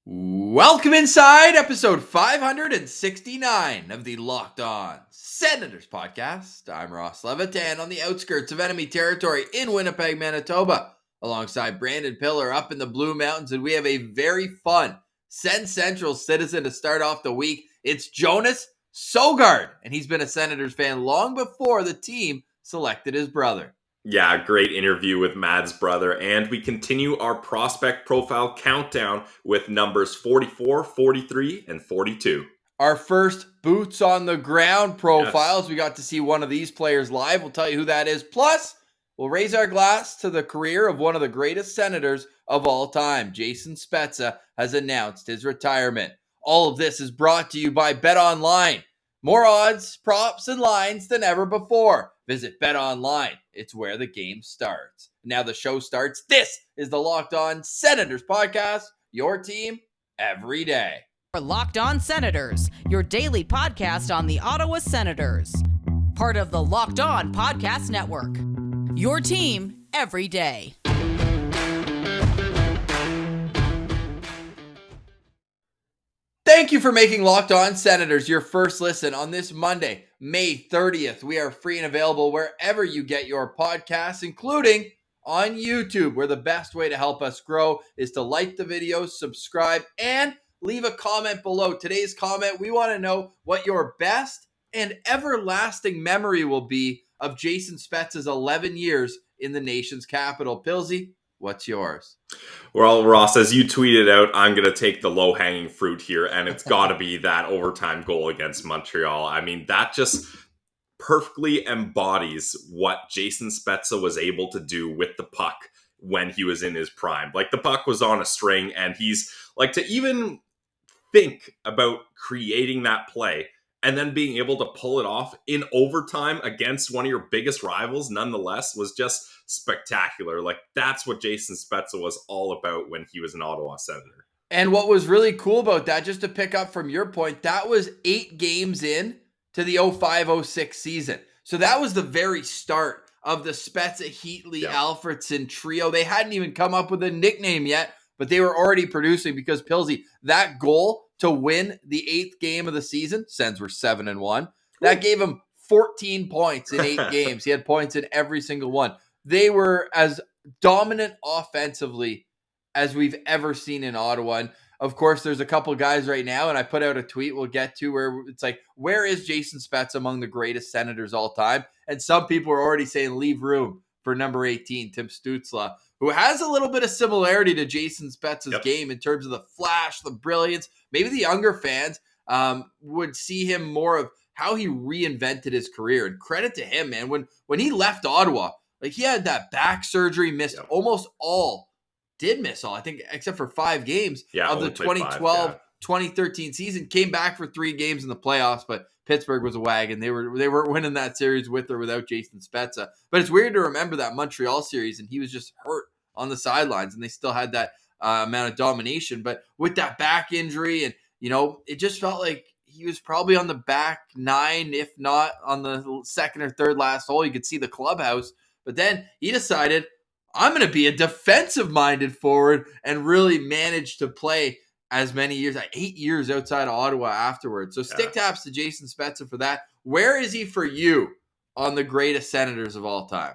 Welcome inside episode 569 of the Locked On Senators podcast. I'm Ross Levitan on the outskirts of enemy territory in Winnipeg, Manitoba, alongside Brandon Piller up in the Blue Mountains, and we have a very fun SensCentral Citizen to start off the week. It's Jonas Sogard, and he's been a Senators fan long before the team selected his brother. Yeah, great interview with Mad's brother. And we continue our prospect profile countdown with numbers 44, 43, and 42. Our first boots on the ground profiles. Yes. We got to see one of these players live. We'll tell you who that is. Plus, we'll raise our glass to the career of one of the greatest Senators of all time. Jason Spezza has announced his retirement. All of this is brought to you by BetOnline. More odds, props, and lines than ever before. Visit BetOnline. It's where the game starts. Now the show starts. This is the Locked On Senators podcast. Your team every day. Locked On Senators, your daily podcast on the Ottawa Senators. Part of the Locked On Podcast Network. Your team every day. Thank you for making Locked On Senators your first listen on this Monday, May 30th. We are free and available wherever you get your podcasts, including on YouTube, where the best way to help us grow is to like the videos, subscribe, and leave a comment below. Today's comment, we want to know what your best and everlasting memory will be of Jason Spezza's 11 years in the nation's capital. Pilsy, what's yours? Well, Ross, as you tweeted out, I'm going to take the low-hanging fruit here, and it's got to be that overtime goal against Montreal. I mean, that just perfectly embodies what Jason Spezza was able to do with the puck when he was in his prime. Like, the puck was on a string, and he's, like, to even think about creating that play and then being able to pull it off in overtime against one of your biggest rivals, nonetheless, was just spectacular. Like, that's what Jason Spezza was all about when he was an Ottawa Senator. And what was really cool about that, just to pick up from your point, that was 8 games in to the 05-06 season. So that was the very start of the Spezza, Heatley, Alfredson trio. They hadn't even come up with a nickname yet, but they were already producing because, Pilsy, that goal to win the 8th game of the season, Sens were 7-1, that gave him 14 points in 8 games. He had points in every single one. They were as dominant offensively as we've ever seen in Ottawa. And of course, there's a couple guys right now, and I put out a tweet we'll get to where it's like, where is Jason Spezza among the greatest Senators all time? And some people are already saying leave room for number 18, Tim Stützle, who has a little bit of similarity to Jason Spezza's game in terms of the flash, the brilliance. Maybe the younger fans would see him more of how he reinvented his career. And credit to him, man. When he left Ottawa, like, he had that back surgery, missed almost all, did miss all, I think, except for 5 games of the 2012-2013 season. Came back for 3 games in the playoffs, but Pittsburgh was a wagon. They were winning that series with or without Jason Spezza. But it's weird to remember that Montreal series, and he was just hurt on the sidelines, and they still had that amount of domination. But with that back injury, and, you know, it just felt like he was probably on the back 9, if not on the second or third last hole. You could see the clubhouse. But then he decided, I'm going to be a defensive-minded forward, and really managed to play as many years, 8 years outside of Ottawa afterwards. So stick taps to Jason Spezza for that. Where is he for you on the greatest Senators of all time?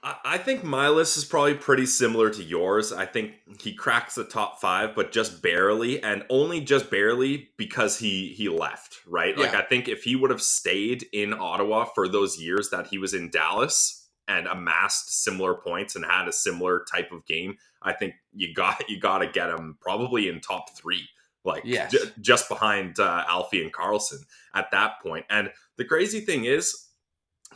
I think my list is probably pretty similar to yours. I think he cracks the top 5, but just barely, and only just barely because he left, right? Like, I think if he would have stayed in Ottawa for those years that he was in Dallas and amassed similar points and had a similar type of game, I think you got to get him probably in top 3, like just behind Alfie and Carlson at that point. And the crazy thing is,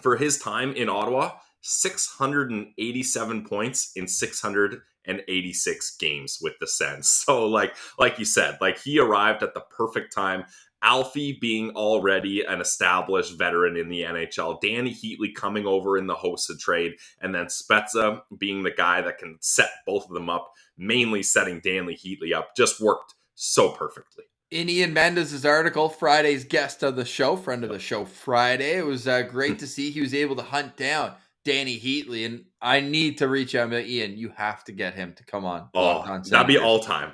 for his time in Ottawa, 687 points in 686 games with the Sens. So like you said, like, he arrived at the perfect time. Alfie being already an established veteran in the NHL, Danny Heatley coming over in the hosted trade, and then Spezza being the guy that can set both of them up, mainly setting Danny Heatley up, just worked so perfectly. In Ian Mendez's article, Friday's guest of the show, friend of the show Friday, it was great to see he was able to hunt down Danny Heatley, and I need to reach out to Ian. You have to get him to come on. Oh, that'd be all time.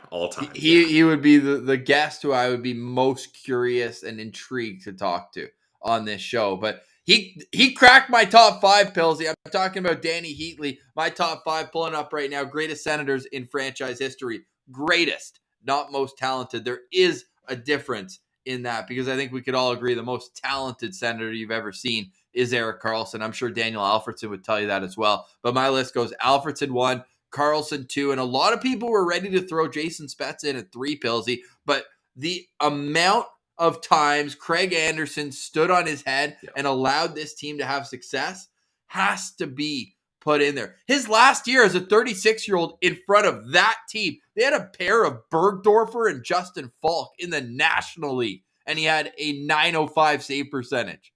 He would be the guest who I would be most curious and intrigued to talk to on this show. But he cracked my top 5, Pillsy. I'm talking about Danny Heatley. My top 5 pulling up right now. Greatest Senators in franchise history. Greatest, not most talented. There is a difference in that, because I think we could all agree the most talented Senator you've ever seen is Erik Karlsson. I'm sure Daniel Alfredsson would tell you that as well. But my list goes Alfredsson 1, Karlsson 2, and a lot of people were ready to throw Jason Spezza in at 3, Pillsy. But the amount of times Craig Anderson stood on his head and allowed this team to have success has to be put in there. His last year as a 36-year-old in front of that team, they had a pair of Bergdorfer and Justin Falk in the National League, and he had a .905 save percentage.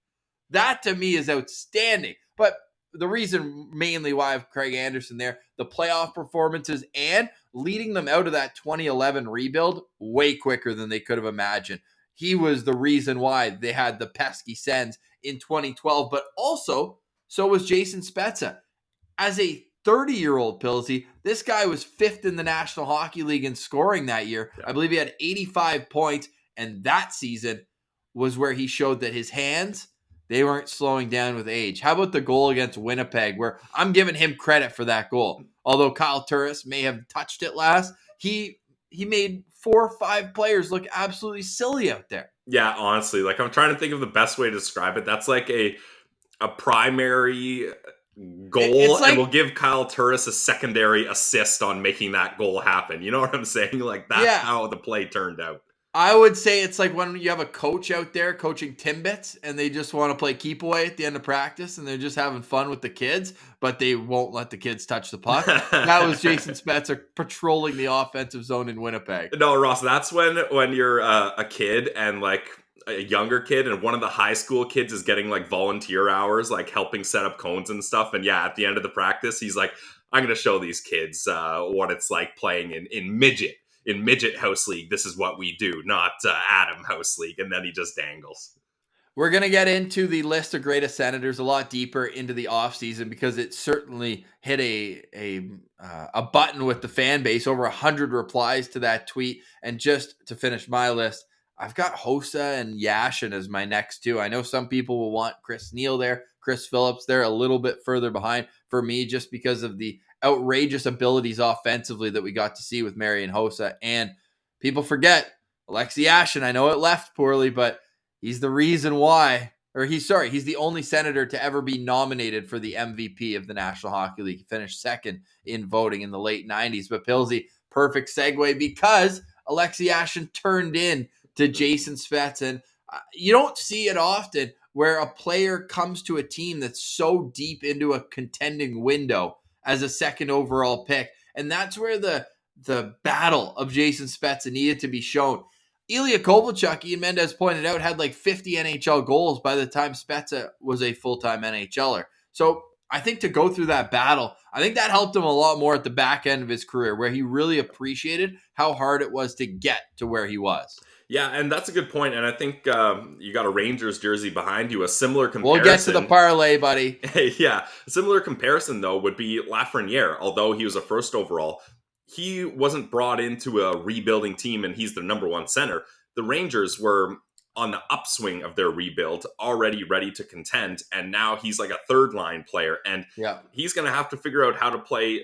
That to me is outstanding. But the reason mainly why I have Craig Anderson there, the playoff performances and leading them out of that 2011 rebuild way quicker than they could have imagined. He was the reason why they had the pesky Sens in 2012, but also so was Jason Spezza. As a 30-year-old, Pillsy, this guy was 5th in the National Hockey League in scoring that year. I believe he had 85 points, and that season was where he showed that his hands, they weren't slowing down with age. How about the goal against Winnipeg, where I'm giving him credit for that goal? Although Kyle Turris may have touched it last, he made 4 or 5 players look absolutely silly out there. Yeah, honestly, like I'm trying to think of the best way to describe it. That's like a primary goal, like, and we'll give Kyle Turris a secondary assist on making that goal happen. You know what I'm saying? Like that's how the play turned out. I would say it's like when you have a coach out there coaching Timbits and they just want to play keep away at the end of practice and they're just having fun with the kids, but they won't let the kids touch the puck. That was Jason Spezza patrolling the offensive zone in Winnipeg. No, Ross, that's when you're a kid and like a younger kid and one of the high school kids is getting like volunteer hours, like helping set up cones and stuff. And yeah, at the end of the practice, he's like, I'm going to show these kids what it's like playing in midget. In Midget House League, this is what we do, not Adam House League. And then he just dangles. We're going to get into the list of greatest Senators a lot deeper into the offseason because it certainly hit a button with the fan base. Over 100 replies to that tweet. And just to finish my list, I've got Hossa and Yashin as my next 2. I know some people will want Chris Neal there, Chris Phillips there, a little bit further behind for me just because of the outrageous abilities offensively that we got to see with Marian Hossa. And people forget Alexei Yashin. I know it left poorly, but he's the reason why, he's the only Senator to ever be nominated for the MVP of the National Hockey League. He finished 2nd in voting in the late 90s. But Pillsy, perfect segue because Alexei Yashin turned in to Jason Spezza. And you don't see it often where a player comes to a team that's so deep into a contending window as a 2nd overall pick. And that's where the battle of Jason Spezza needed to be shown. Ilya Kovalchuk, Ian Mendez pointed out, had like 50 NHL goals by the time Spezza was a full-time NHLer. So I think to go through that battle, I think that helped him a lot more at the back end of his career, where he really appreciated how hard it was to get to where he was. Yeah, and that's a good point. And I think you got a Rangers jersey behind you. A similar comparison. We'll get to the parlay, buddy. Yeah, a similar comparison, though, would be Lafreniere. Although he was a 1st overall, he wasn't brought into a rebuilding team, and he's the number 1 center. The Rangers were on the upswing of their rebuild, already ready to contend, and now he's like a 3rd-line player, and he's going to have to figure out how to play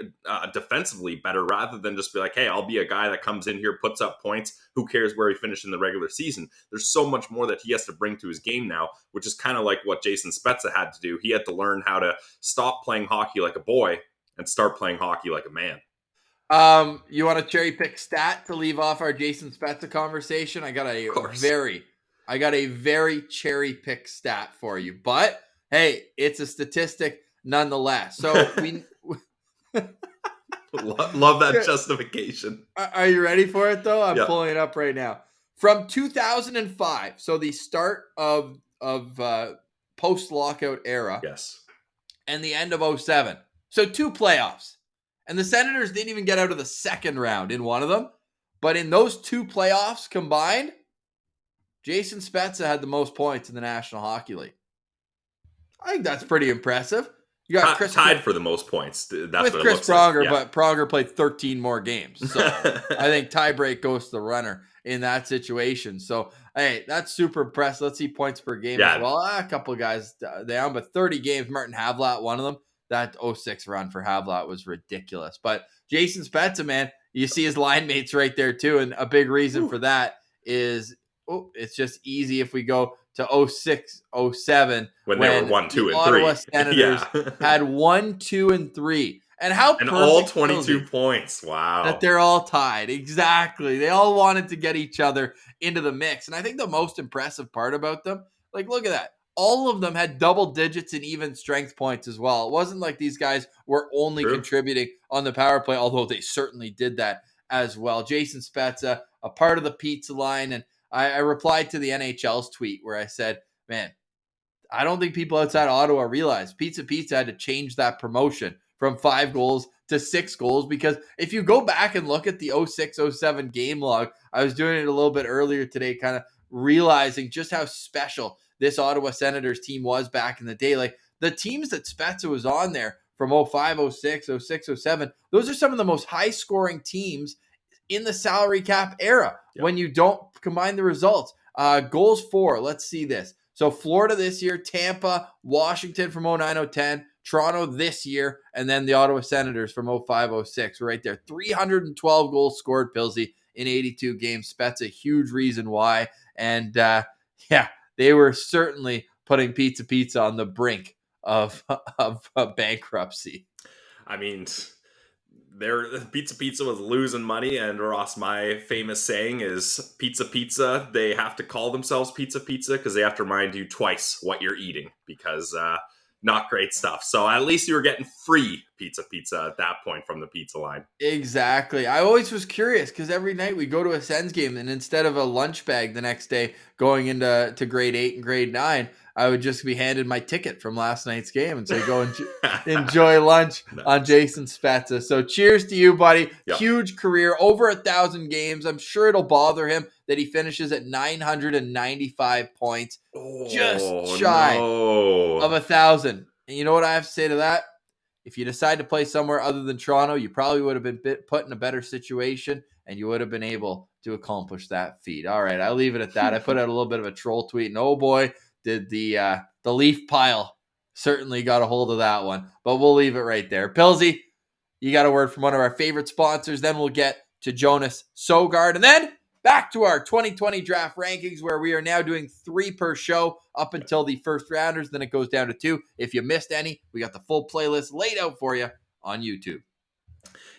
defensively better rather than just be like, hey, I'll be a guy that comes in here, puts up points, who cares where he finished in the regular season. There's so much more that he has to bring to his game now, which is kind of like what Jason Spezza had to do. He had to learn how to stop playing hockey like a boy and start playing hockey like a man. You want a cherry pick stat to leave off our Jason Spezza conversation? I got a very cherry pick stat for you, but hey, it's a statistic nonetheless. So we love that justification. Are you ready for it though? I'm pulling it up right now. From 2005, so the start of post-lockout era. Yes. And the end of 2007. So 2 playoffs. And the Senators didn't even get out of the 2nd round in one of them. But in those 2 playoffs combined, Jason Spezza had the most points in the National Hockey League. I think that's pretty impressive. You got Chris tied for the most points. That's with what it Chris looks Pronger, like. Yeah. but Pronger played 13 more games. So I think tiebreak goes to the runner in that situation. So, hey, that's super impressive. Let's see points per game as well. A couple of guys down, but 30 games. Martin Havlat, one of them. That 06 run for Havlat was ridiculous. But Jason Spezza, man, you see his line mates right there too. And a big reason for that is it's just easy if we go to 06, 07 when they were 1, 2, and Ottawa 3. Senators had 1, 2, and 3. And how and perfect all 22 points. Wow. that they're all tied. Exactly. They all wanted to get each other into the mix. And I think the most impressive part about them, like, look at that. All of them had double digits and even strength points as well. It wasn't like these guys were only contributing on the power play, although they certainly did that as well. Jason Spezza, a part of the pizza line. And I replied to the NHL's tweet where I said, man, I don't think people outside Ottawa realize Pizza had to change that promotion from 5 goals to 6 goals, because if you go back and look at the 06-07 game log, I was doing it a little bit earlier today, kind of realizing just how special this Ottawa Senators team was back in the day. Like, the teams that Spezza was on there from 05, 06, 06, 07, those are some of the most high-scoring teams in the salary cap era when you don't combine the results. Goals for, let's see this. So Florida this year, Tampa, Washington from 09-10, Toronto this year, and then the Ottawa Senators from 05-06. Right there. 312 goals scored, Pilsy, in 82 games. Spezza, huge reason why. And they were certainly putting Pizza on the brink of bankruptcy. I mean, Pizza was losing money, and Ross, my famous saying is Pizza, they have to call themselves Pizza because they have to remind you twice what you're eating, because not great stuff. So at least you were getting free Pizza at that point from the pizza line. Exactly. I always was curious, because every night we go to a Sens game, and instead of a lunch bag the next day going into grade 8 and grade 9, I would just be handed my ticket from last night's game and say, go enjoy lunch on Jason Spezza. So cheers to you, buddy. Yep. Huge career, over 1,000 games. I'm sure it'll bother him that he finishes at 995 points, just shy of 1,000. And you know what I have to say to that? If you decide to play somewhere other than Toronto, you probably would have been put in a better situation, and you would have been able to accomplish that feat. All right, I'll leave it at that. I put out a little bit of a troll tweet, and oh boy, did the Leaf pile certainly got a hold of that one. But we'll leave it right there. Pilsy, you got a word from one of our favorite sponsors. Then we'll get to Jonas Sogard, and then back to our 2020 draft rankings, where we are now doing 3 per show up until the first rounders. Then it goes down to 2. If you missed any, we got the full playlist laid out for you on YouTube.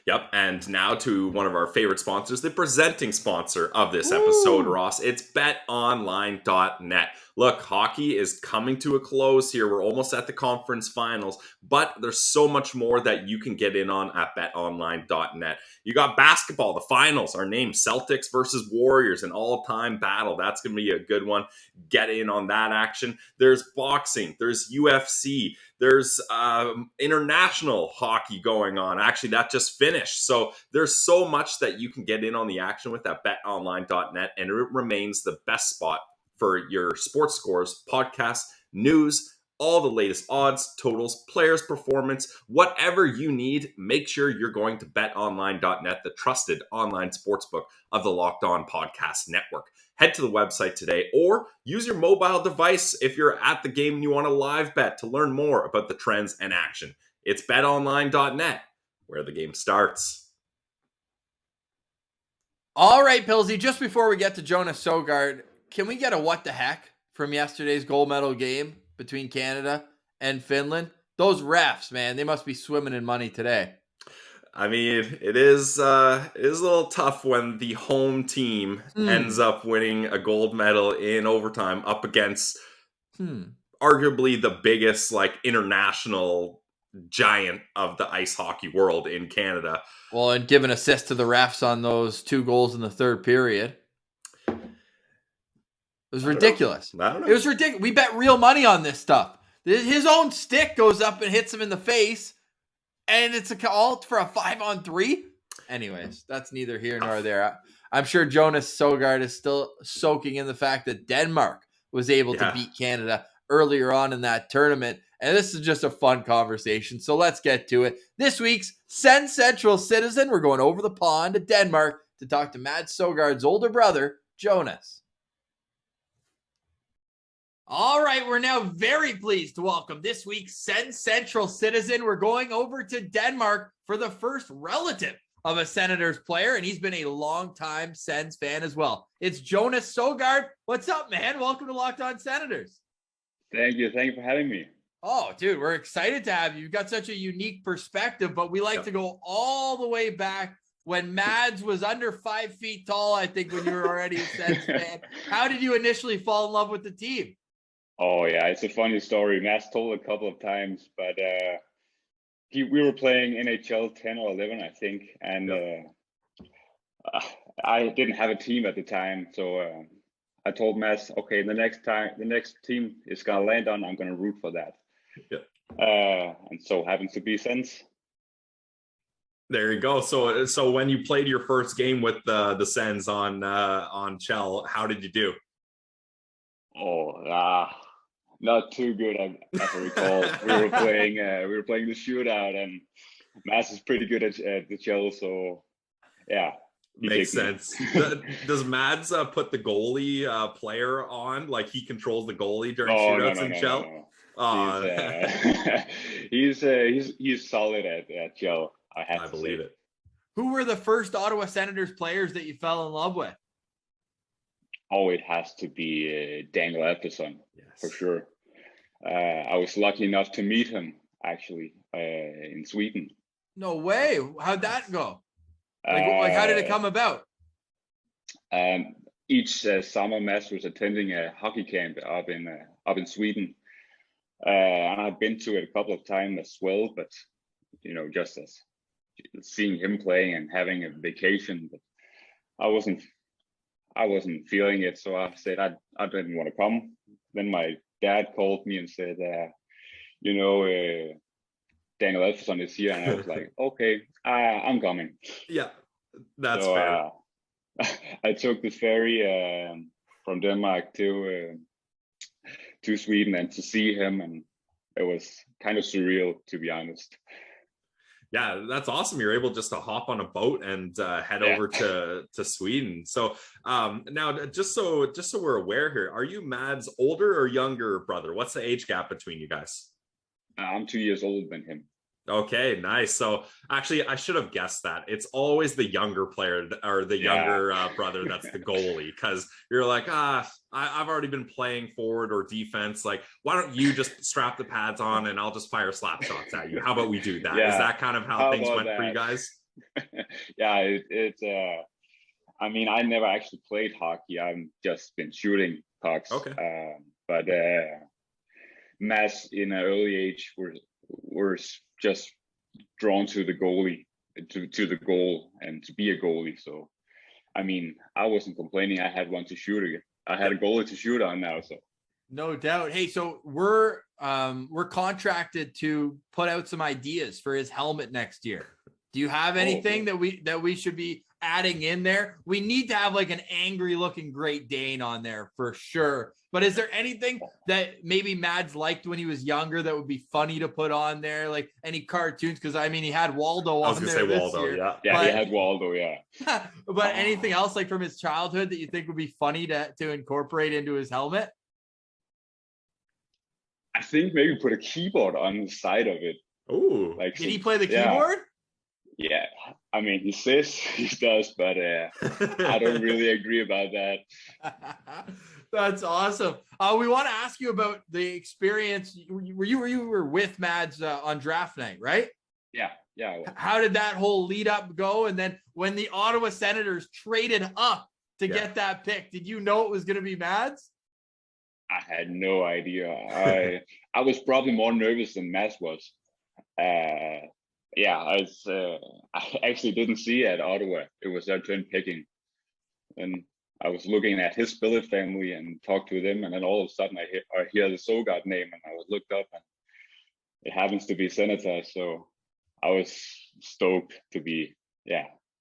Yep, and now to one of our favorite sponsors, the presenting sponsor of this episode, Ross. It's BetOnline.net. Look, hockey is coming to a close here. We're almost at the conference finals, but there's so much more that you can get in on at BetOnline.net. You got basketball, the finals are named Celtics versus Warriors, an all-time battle. That's going to be a good one. Get in on that action. There's boxing, there's UFC, there's international hockey going on. Actually, that just finished. So there's so much that you can get in on the action with at BetOnline.net, and it remains the best spot for your sports scores, podcasts, news, all the latest odds, totals, players' performance, whatever you need. Make sure you're going to BetOnline.net, the trusted online sportsbook of the Locked On Podcast Network. Head to the website today, or use your mobile device if you're at the game and you want to live bet to learn more about the trends and action. It's BetOnline.net, where the game starts. All right, Pilsy, just before we get to Jonas Sogard, can we get a what the heck from yesterday's gold medal game between Canada and Finland? Those refs, man, they must be swimming in money today. I mean, it is a little tough when the home team ends up winning a gold medal in overtime up against arguably the biggest international giant of the ice hockey world in Canada. Well, and give an assist to the refs on those 2 goals in the third period. It was ridiculous. I don't know. It was ridiculous. We bet real money on this stuff. His own stick goes up and hits him in the face, and it's a call for a 5-on-3. Anyways, that's neither here nor there. I'm sure Jonas Sogard is still soaking in the fact that Denmark was able to beat Canada earlier on in that tournament. And this is just a fun conversation. So let's get to it. This week's SensCentral Citizen, we're going over the pond to Denmark to talk to Jonas Søgaard's older brother, Jonas. All right, we're now very pleased to welcome this week's SensCentral Citizen. We're going over to Denmark for the first relative of a Senators player, and he's been a long-time Sens fan as well. It's Jonas Sogard. What's up, man? Welcome to Locked On Senators. Thank you. Thank you for having me. Oh, dude, we're excited to have you. You've got such a unique perspective, but we like to go all the way back when Mads was under 5 feet tall, I think, when you were already a Sens fan. How did you initially fall in love with the team? Oh, yeah, it's a funny story. Mads told a couple of times, but we were playing NHL 10 or 11, I think, and I didn't have a team at the time, so I told Mads, okay, the next team is gonna land on, I'm gonna root for that. And so happens to be Sens. There you go. So when you played your first game with the Sens on Shell, how did you do? Oh, not too good, as I recall. we were playing the shootout, and Mads is pretty good at the Shell, so yeah. Makes sense. Does Mads put the goalie player on? Like he controls the goalie during shootouts in Shell? No. He's solid at Shell. I believe it. Who were the first Ottawa Senators players that you fell in love with? Oh, it has to be Daniel Alfredsson, for sure. I was lucky enough to meet him actually in Sweden. No way! How'd that go? Like how did it come about? Each summer, Mads was attending a hockey camp up in Sweden, and I've been to it a couple of times as well. But just as seeing him playing and having a vacation, but I wasn't feeling it, so I said I didn't want to come. Then my dad called me and said, Daniel Alfredsson is here, and I was like, okay, I'm coming. Yeah, that's fair. I took the ferry from Denmark to Sweden and to see him, and it was kind of surreal, to be honest. Yeah, that's awesome. You're able just to hop on a boat and head over to Sweden. So now, just so we're aware here, are you Mads' older or younger brother? What's the age gap between you guys? I'm 2 years older than him. Okay, nice. So actually, I should have guessed that. It's always the younger player or the younger brother that's the goalie, because you're like, I've already been playing forward or defense. Like, why don't you just strap the pads on and I'll just fire slap shots at you? How about we do that? Is that kind of how things went for you guys? Yeah, I mean, I never actually played hockey. I've just been shooting pucks. Okay. But Mads in an early age were just drawn to the goalie, to the goal, and to be a goalie. So, I mean, I wasn't complaining. I had one to shoot again. I had a goalie to shoot on now. So, no doubt. Hey, so we're contracted to put out some ideas for his helmet next year. Do you have anything that we should be adding in there? We need to have like an angry looking Great Dane on there for sure. But is there anything that maybe Mads liked when he was younger that would be funny to put on there? Like any cartoons? Because I mean, he had Waldo on there this year. Yeah, he had Waldo, yeah. But anything else like from his childhood that you think would be funny to incorporate into his helmet? I think maybe put a keyboard on the side of it. Oh, like did he play the keyboard? Yeah, I mean, he says he does, but I don't really agree about that. That's awesome. We want to ask you about the experience. You were with Mads on draft night, right? Yeah. How did that whole lead up go? And then when the Ottawa Senators traded up to get that pick, did you know it was going to be Mads? I had no idea. I was probably more nervous than Mads was. I actually didn't see it at Ottawa. It was their turn picking, and I was looking at his billet family and talked to them, and then all of a sudden I hear the Sogard name, and I was looked up, and it happens to be Senator. So I was stoked to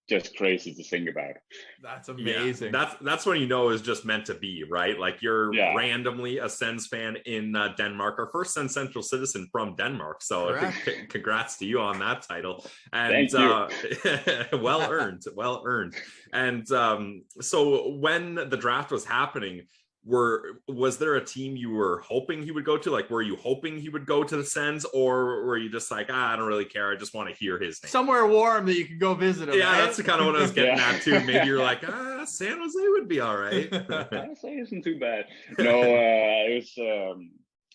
just crazy to think about. That's amazing. Yeah, that's when you know is just meant to be, right? Like you're randomly a Sens fan in Denmark, our first SensCentral Citizen from Denmark. So congrats to you on that title. And thank you. well earned. And so when the draft was happening, was there a team you were hoping he would go to? Like, were you hoping he would go to the Sens, or were you just like, I don't really care, I just want to hear his name? Somewhere warm that you could go visit him. Yeah, right? that's kind of what I was getting at too. Maybe you're like, San Jose would be all right. San Jose isn't too bad. No, it was.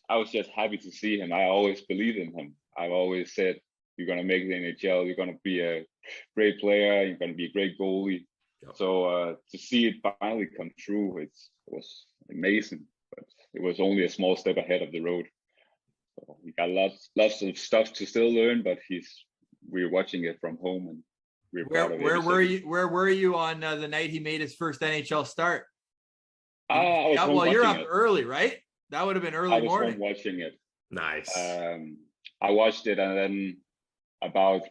I was just happy to see him. I always believed in him. I've always said, you're gonna make the NHL. You're gonna be a great player. You're gonna be a great goalie. Yep. So to see it finally come true, it was amazing. But it was only a small step ahead of the road. So we got lots of stuff to still learn, but we're watching it from home, and we're proud of it. Where were you on the night he made his first NHL start? Well, you're up early, right? That would have been early morning. I was watching it. Nice. I watched it, and then about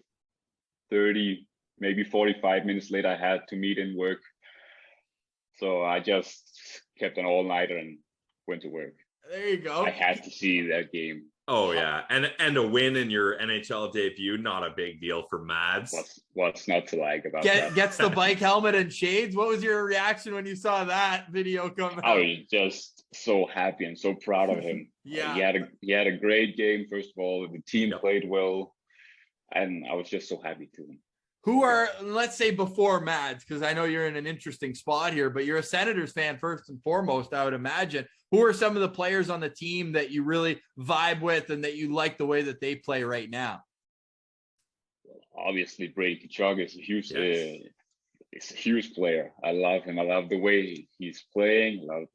30, maybe 45 minutes later, I had to meet in work. So I just kept an all-nighter and went to work. There you go. I had to see that game. Oh yeah, and a win in your NHL debut, not a big deal for Mads. What's not to like about that? Gets the bike helmet and shades. What was your reaction when you saw that video come out? I was just so happy and so proud of him. Yeah, he had a great game. First of all, the team played well, and I was just so happy to him. Who are, let's say before Mads, because I know you're in an interesting spot here, but you're a Senators fan first and foremost, I would imagine. Who are some of the players on the team that you really vibe with and that you like the way that they play right now? Obviously, Brady Tkachuk is a huge player. I love him. I love the way he's playing. I love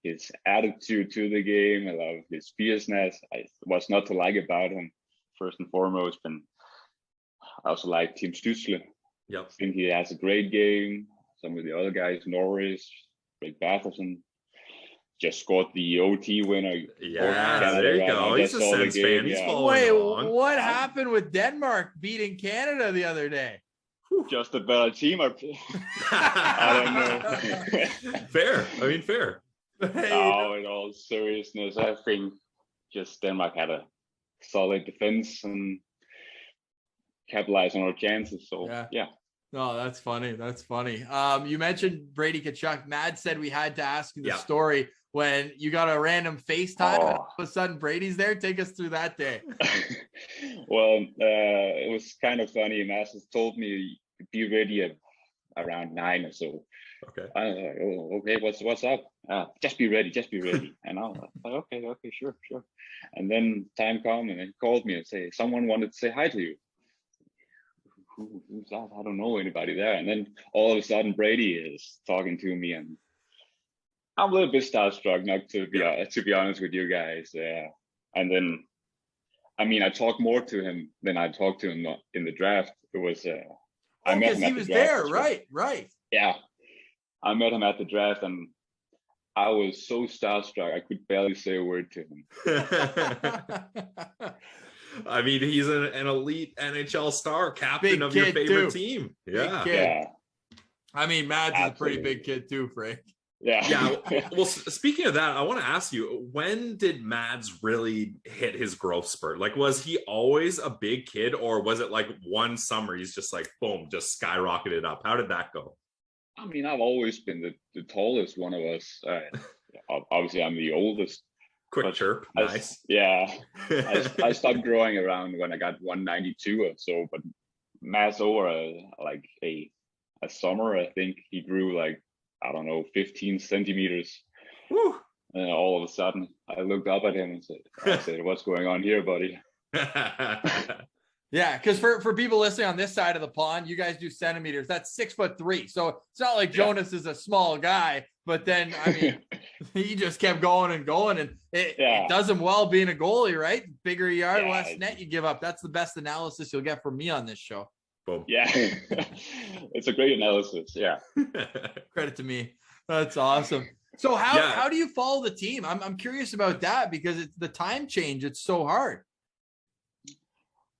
his attitude to the game. I love his fierceness. What's not to like about him, first and foremost. And I also like Tim Stützle. Yep. I think he has a great game. Some of the other guys, Norris, Blake Batherson, just scored the OT winner. Yeah, there you go. He's a Sens fan. He's following along. What happened with Denmark beating Canada the other day? Just a better team. I don't know. Fair. I mean, fair. Oh, in all seriousness, I think just Denmark had a solid defense and capitalize on our chances. So yeah. No, that's funny. That's funny. You mentioned Brady Tkachuk. Mads said we had to ask you the story when you got a random FaceTime and all of a sudden Brady's there. Take us through that day. Well, it was kind of funny. Mads told me to be ready around 9 or so. Okay. I was like, oh, okay, what's up? Just be ready. And I was like, okay, sure. And then time came and he called me and said, someone wanted to say hi to you. Who's that? I don't know anybody there. And then all of a sudden Brady is talking to me, and I'm a little bit starstruck, not to be honest with you guys. And then, I mean, I talked more to him than I talked to him in the draft. It was I met him at the draft. He was there, right? Yeah, I met him at the draft, and I was so starstruck I could barely say a word to him. I mean, he's an elite NHL star, captain of your favorite team. Yeah. I mean, Mads is a pretty big kid too, Frank. Yeah. Well, speaking of that, I want to ask you, when did Mads really hit his growth spurt? Like, was he always a big kid, or was it like one summer he's just like, boom, just skyrocketed up? How did that go? I mean, I've always been the tallest one of us. Obviously, I'm the oldest. Quick chirp. Nice. I stopped growing around when I got 192 or so, but Mads over like a summer, I think he grew like, I don't know, 15 centimeters. Woo. And all of a sudden I looked up at him and said, what's going on here, buddy? Yeah, because for people listening on this side of the pond, you guys do centimeters. That's 6'3". So it's not like Jonas is a small guy, but then I mean, he just kept going, and it does him well being a goalie, right? Bigger you are, less net you give up. That's the best analysis you'll get from me on this show. Boom. Yeah, it's a great analysis. Yeah, credit to me. That's awesome. So how do you follow the team? I'm curious about that because it's the time change. It's so hard.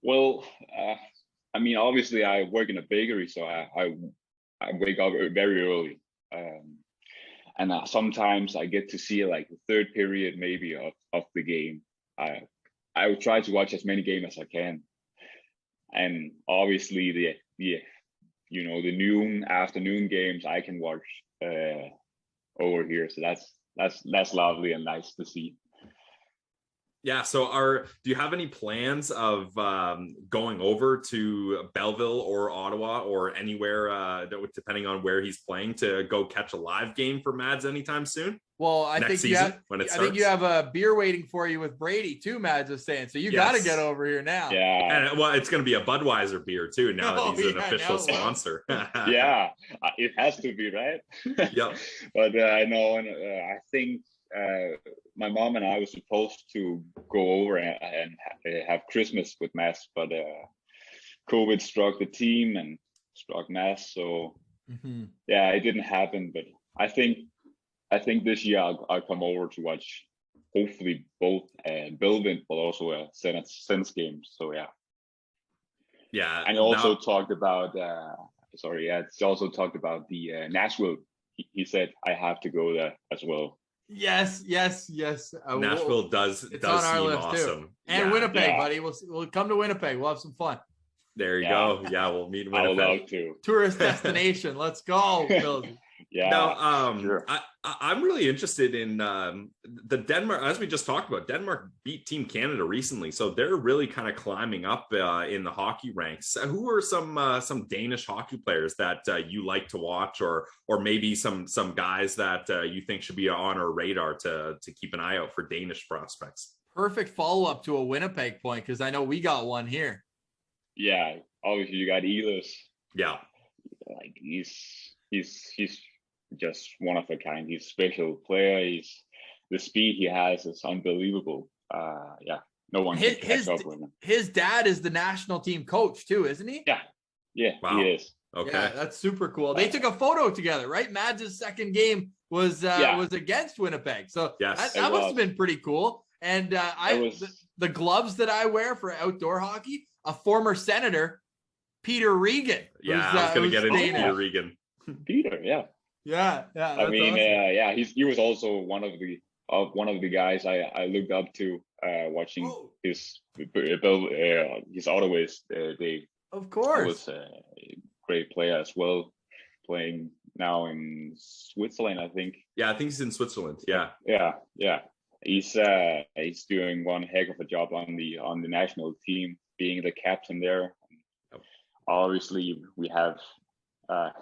Well, I mean, obviously, I work in a bakery, so I wake up very early, and sometimes I get to see like the third period maybe of the game. I would try to watch as many games as I can, and obviously the afternoon games I can watch over here. So that's lovely and nice to see. Yeah. So do you have any plans of going over to Belleville or Ottawa or anywhere, depending on where he's playing, to go catch a live game for Mads anytime soon? Well, I think you have a beer waiting for you with Brady too, Mads was saying. So you got to get over here now. Yeah. And it's going to be a Budweiser beer too now that he's an official sponsor. Yeah, it has to be, right? Yep. But I know, and I think my mom and I were supposed to go over and have Christmas with Mads, but COVID struck the team and struck Mads, so yeah, it didn't happen. But I think this year I'll come over to watch hopefully both Belvin, but also a Sens game. So yeah. And also talked about it's also talked about the Nashville. He said I have to go there as well. Yes. Nashville does on our seem list awesome. Too. And Winnipeg, buddy. We'll come to Winnipeg. We'll have some fun. There you go. Yeah, we'll meet in Winnipeg. I would love to. Tourist destination. Let's go, Bill. Yeah. Now, sure. I'm really interested in the Denmark, as we just talked about. Denmark beat Team Canada recently, so they're really kind of climbing up in the hockey ranks. Who are some Danish hockey players that you like to watch, or maybe some guys that you think should be on our radar to keep an eye out for Danish prospects? Perfect follow up to a Winnipeg point, because I know we got one here. Yeah, obviously you got Ehlers. Yeah, like he's just one of a kind. He's a special player. The speed he has is unbelievable. No one can catch up with him. His dad is the national team coach too, isn't he? Yeah, wow. He is. Okay, yeah, that's super cool. They took a photo together, right? Mads' second game was against Winnipeg, so that must have been pretty cool. And the gloves that I wear for outdoor hockey, a former senator, Peter Regan. Yeah, I was going to get into Peter Regan. Peter, yeah. I mean, awesome. He was also one of the guys I looked up to watching his Ottawa days. Of course, he was a great player as well, playing now in Switzerland, I think. Yeah, I think he's in Switzerland. Yeah. He's doing one heck of a job on the national team, being the captain there. Obviously, we have.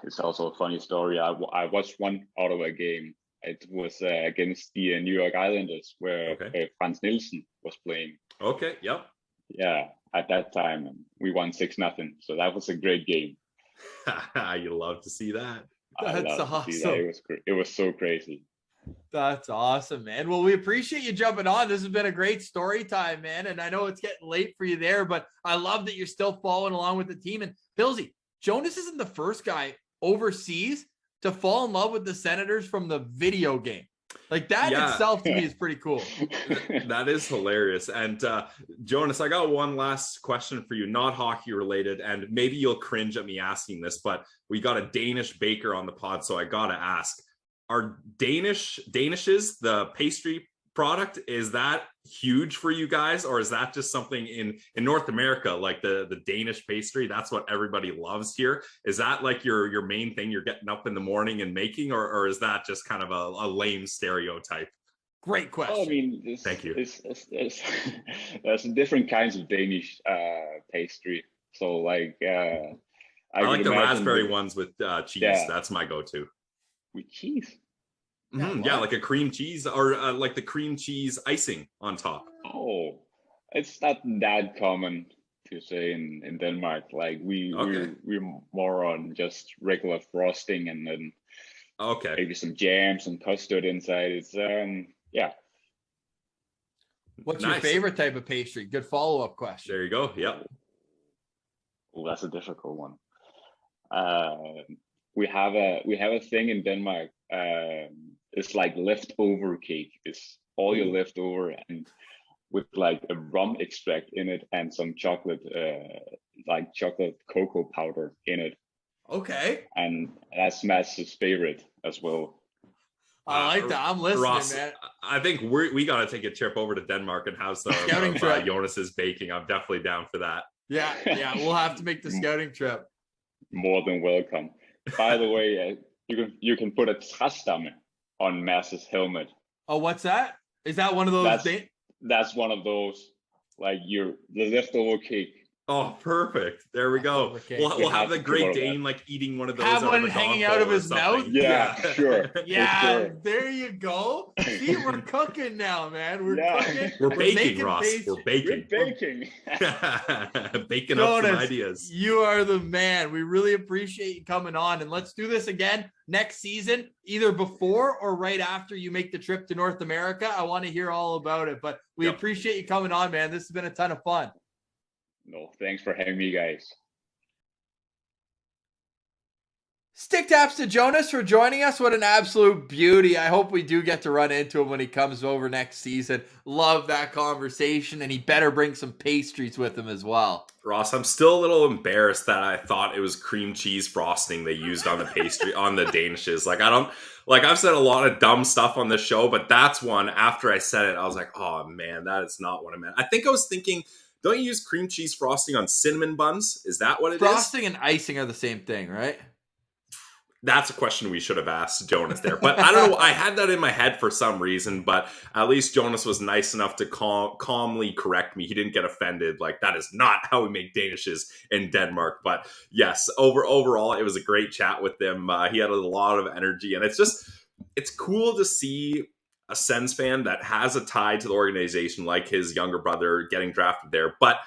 It's also a funny story. I watched one Ottawa game. It was against the New York Islanders, where Frans Nielsen was playing. Okay. Yep. Yeah, at that time we won 6-0. So that was a great game. You love to see that. That's awesome. It was so crazy. That's awesome, man. Well, we appreciate you jumping on. This has been a great story time, man. And I know it's getting late for you there, but I love that you're still following along with the team. And Billsy, Jonas isn't the first guy overseas to fall in love with the Senators from the video game. Like that itself to me is pretty cool. That is hilarious. And Jonas, I got one last question for you, not hockey related, and maybe you'll cringe at me asking this, but we got a Danish baker on the pod, so I gotta ask: are Danishes, the pastry product, is that huge for you guys, or is that just something in North America, like the Danish pastry, that's what everybody loves here? Is that like your main thing you're getting up in the morning and making, or is that just kind of a lame stereotype? Great question. I mean, thank you. There's different kinds of Danish pastry. So like I like the raspberry ones with cheese. That's my go-to. With cheese? Yeah, like a cream cheese, or like the cream cheese icing on top. Oh, it's not that common to say in Denmark. Like we're more on just regular frosting, and then maybe some jams and custard inside. It's What's your favorite type of pastry? Good follow-up question. There you go. Yep. Well, that's a difficult one. We have a thing in Denmark. It's like leftover cake. It's all your leftover, and with like a rum extract in it and some chocolate like chocolate cocoa powder in it, Okay. and that's Matt's favorite as well. I like that. I'm listening, Ross, man. I think we got to take a trip over to Denmark and have some Scouting of trip. Jonas's baking. I'm definitely down for that. Yeah, we'll have to make the scouting trip. More than welcome. By the way, you can put a træstamme on Matt's helmet. Oh, what's that? Is that one of those? That's one of those, like the leftover cake. Oh, perfect. There we go. We'll have the Great Dane like eating one of those. Have one hanging out of his mouth? Yeah, sure. Yeah, sure. There you go. See, we're cooking now, man. We're cooking. We're baking, Ross. We're baking. We're baking. Baking Jonas, up some ideas. You are the man. We really appreciate you coming on. And let's do this again next season, either before or right after you make the trip to North America. I want to hear all about it. But we appreciate you coming on, man. This has been a ton of fun. No, thanks for having me, guys. Stick taps to Jonas for joining us. What an absolute beauty. I hope we do get to run into him when he comes over next season. Love that conversation, and he better bring some pastries with him as well. Ross, I'm still a little embarrassed that I thought it was cream cheese frosting they used on the pastry, on the Danishes. I've said a lot of dumb stuff on this show, but that's one, after I said it, I was like, oh man, that is not what I meant. I think I was thinking, don't you use cream cheese frosting on cinnamon buns? Is that what it is? Frosting and icing are the same thing, right? That's a question we should have asked Jonas there. But I don't know. I had that in my head for some reason, but at least Jonas was nice enough to calmly correct me. He didn't get offended. Like, that is not how we make Danishes in Denmark. But yes, overall, it was a great chat with him. He had a lot of energy, and it's cool to see a Sens fan that has a tie to the organization, like his younger brother getting drafted there. But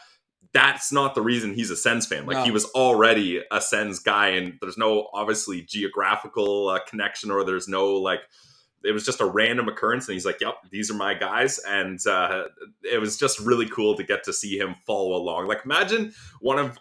that's not the reason he's a Sens fan. He was already a Sens guy, and there's no obviously geographical connection, or there's no it was just a random occurrence. And he's like, yep, these are my guys. And it was just really cool to get to see him follow along. Like, imagine one of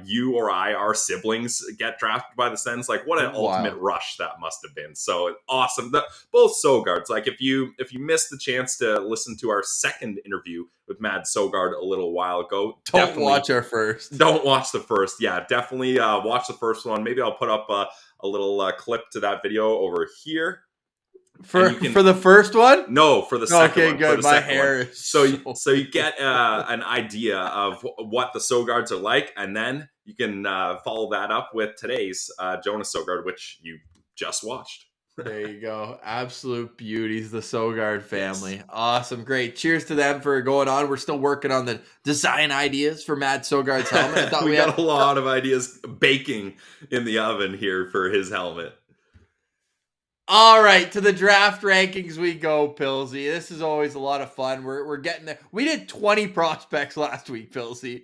you or our siblings get drafted by the Sens. Like, what an ultimate rush that must have been. So awesome. Both Sogards. Like, if you missed the chance to listen to our second interview with Jonas Sogard a little while ago, don't watch our first. Don't watch the first. Yeah, definitely watch the first one. Maybe I'll put up a little clip to that video over here. For the first one? No, for the second one. Okay, good. My hair is so you get an idea of what the Sogards are like, and then you can follow that up with today's Jonas Sogard, which you just watched. There you go. Absolute beauties, the Sogard family. Yes. Awesome. Great. Cheers to them for going on. We're still working on the design ideas for Jonas Sogard's helmet. I thought we got a lot of ideas baking in the oven here for his helmet. All right, to the draft rankings we go, Pilsy. This is always a lot of fun. We're getting there. We did 20 prospects last week, Pilsy.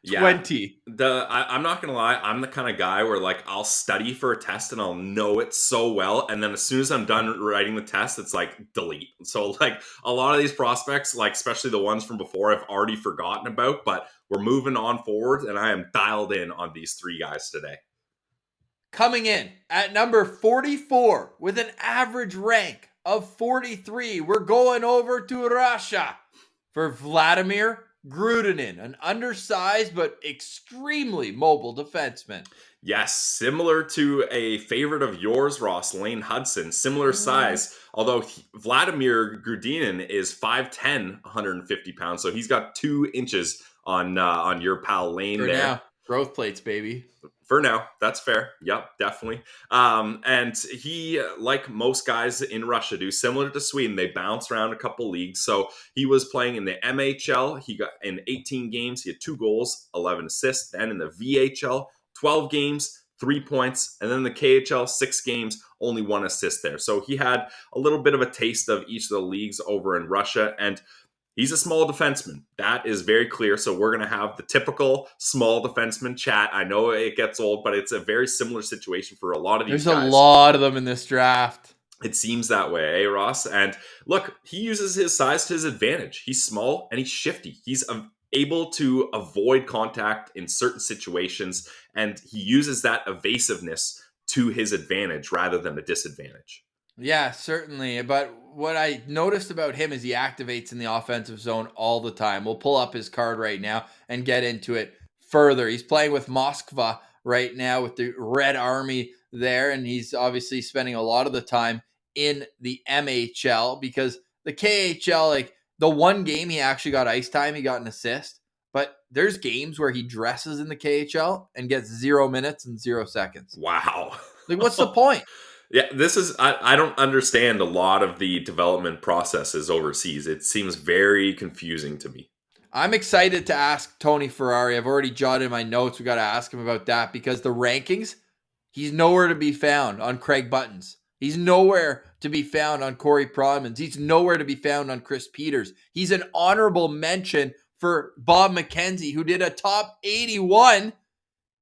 20. I'm not gonna lie, I'm the kind of guy where I'll study for a test and I'll know it so well, and then as soon as I'm done writing the test, it's delete. So a lot of these prospects, especially the ones from before, I've already forgotten about, but we're moving on forward, and I am dialed in on these three guys today. Coming in at number 44 with an average rank of 43, we're going over to Russia for Vladimir Grudinin, an undersized but extremely mobile defenseman. Yes, similar to a favorite of yours, Ross, Lane Hudson, similar size, although Vladimir Grudinin is 5'10", 150 pounds, so he's got 2 inches on your pal Lane for there. Now. Growth plates, baby. For now, that's fair. Yep, definitely. And he, like most guys in Russia do, similar to Sweden, they bounce around a couple leagues. So he was playing in the MHL. He got in 18 games. He had 2 goals, 11 assists. Then in the VHL, 12 games, 3 points. And then the KHL, 6 games, only 1 assist there. So he had a little bit of a taste of each of the leagues over in Russia. And he's a small defenseman. That is very clear. So we're going to have the typical small defenseman chat. I know it gets old, but it's a very similar situation for a lot of these guys. There's a lot of them in this draft. It seems that way, eh, Ross? And look, he uses his size to his advantage. He's small and he's shifty. He's able to avoid contact in certain situations, and he uses that evasiveness to his advantage rather than a disadvantage. Yeah, certainly. But what I noticed about him is he activates in the offensive zone all the time. We'll pull up his card right now and get into it. further. He's playing with Moskva right now with the Red Army there, and he's obviously spending a lot of the time in the MHL because the KHL, like the one game he actually got ice time, he got an assist, but there's games where he dresses in the KHL and gets 0 minutes and 0 seconds. Wow. Like, what's the point? Yeah, I don't understand a lot of the development processes overseas. It seems very confusing to me. I'm excited to ask Tony Ferrari. I've already jotted in my notes. We got to ask him about that because the rankings, he's nowhere to be found on Craig Buttons. He's nowhere to be found on Corey Prodmans. He's nowhere to be found on Chris Peters. He's an honorable mention for Bob McKenzie, who did a top 81,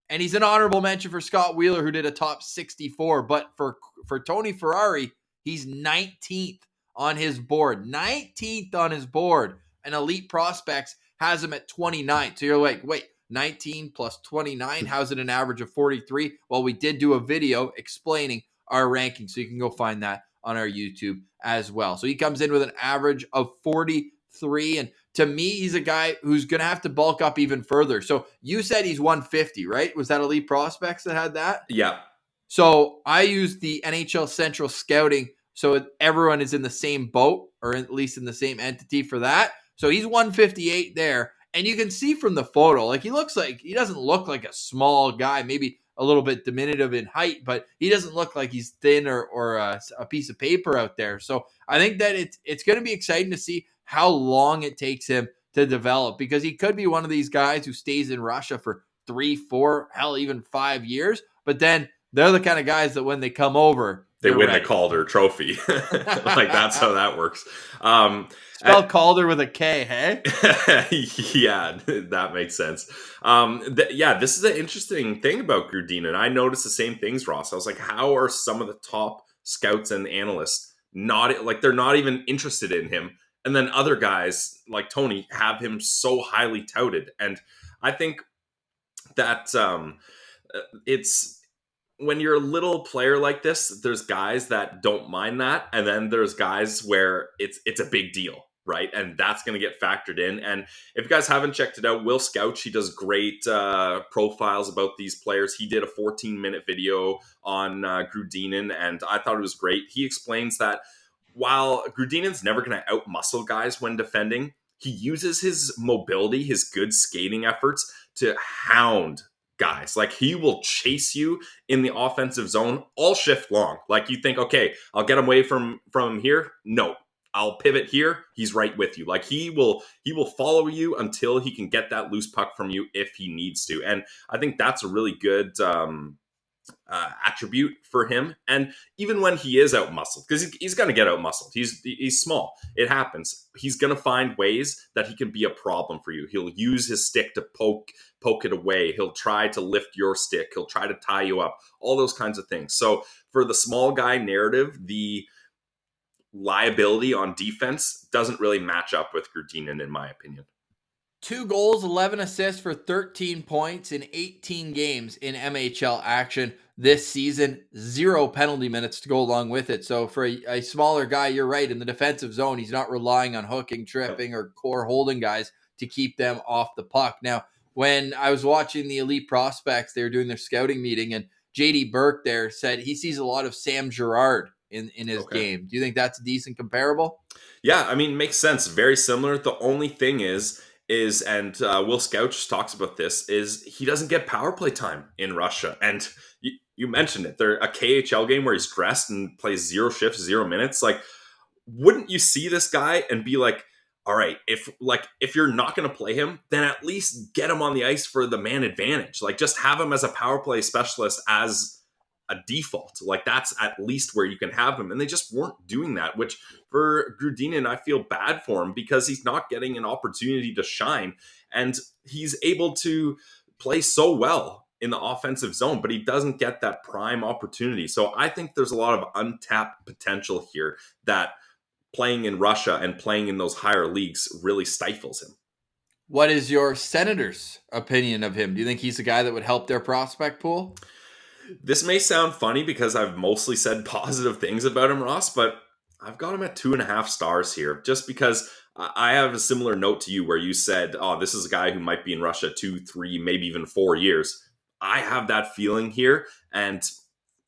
and he's an honorable mention for Scott Wheeler, who did a top 64. But for Tony Ferrari, he's 19th on his board. 19th on his board. And Elite Prospects has him at 29. So you're like, wait, 19 plus 29, how's it an average of 43? Well, we did do a video explaining our ranking, so you can go find that on our YouTube as well. So he comes in with an average of 43, and to me, he's a guy who's going to have to bulk up even further. So you said he's 150, right? Was that Elite Prospects that had that? Yeah. So I used the NHL Central Scouting, so everyone is in the same boat, or at least in the same entity for that. So he's 158 there, and you can see from the photo, like he doesn't look like a small guy, maybe a little bit diminutive in height, but he doesn't look like he's thin or a piece of paper out there. So I think that it's going to be exciting to see how long it takes him to develop, because he could be one of these guys who stays in Russia for 3, 4, hell, even 5 years. But then they're the kind of guys that when they come over, they win ready. the Calder Trophy. Like that's how that works. Spell Calder with a K, hey? Yeah, that makes sense. This is an interesting thing about Grudinin. I noticed the same things, Ross. I was like, how are some of the top scouts and analysts they're not even interested in him? And then other guys like Tony have him so highly touted. And I think that it's when you're a little player like this, there's guys that don't mind that. And then there's guys where it's a big deal, right? And that's going to get factored in. And if you guys haven't checked it out, Will Scouch, he does great profiles about these players. He did a 14-minute video on Grudinin, and I thought it was great. He explains that while Grudinin's never going to outmuscle guys when defending, he uses his mobility, his good skating efforts to hound guys. Like, he will chase you in the offensive zone all shift long. Like, you think, okay, I'll get him away from here. No, I'll pivot here. He's right with you. Like, he will follow you until he can get that loose puck from you if he needs to. And I think that's a really good attribute for him. And even when he is out-muscled, because he's going to get out-muscled. He's small. It happens. He's going to find ways that he can be a problem for you. He'll use his stick to poke it away. He'll try to lift your stick. He'll try to tie you up. All those kinds of things. So for the small guy narrative, the liability on defense doesn't really match up with Grudinin, in my opinion. 2 goals, 11 assists for 13 points in 18 games in MHL action this season. 0 penalty minutes to go along with it. So for a smaller guy, you're right, in the defensive zone, he's not relying on hooking, tripping, or core holding guys to keep them off the puck. Now, when I was watching the Elite Prospects, they were doing their scouting meeting, and JD Burke there said he sees a lot of Sam Girard in his game. Do you think that's a decent comparable? Yeah, I mean, makes sense. Very similar. The only thing is and Will Scouch talks about this, is he doesn't get power play time in Russia. And you mentioned it. They're a KHL game where he's dressed and plays 0 shifts, 0 minutes. Like, wouldn't you see this guy and be like, all right, if you're not going to play him, then at least get him on the ice for the man advantage. Like, just have him as a power play specialist as a default. Like, that's at least where you can have him. And they just weren't doing that, which for Grudinin, I feel bad for him because he's not getting an opportunity to shine. And he's able to play so well in the offensive zone, but he doesn't get that prime opportunity. So I think there's a lot of untapped potential here that playing in Russia and playing in those higher leagues really stifles him. What is your Senators' opinion of him? Do you think he's a guy that would help their prospect pool? This may sound funny because I've mostly said positive things about him, Ross, but I've got him at 2.5 stars here, just because I have a similar note to you where you said, oh, this is a guy who might be in Russia 2, 3, maybe even 4 years. I have that feeling here. And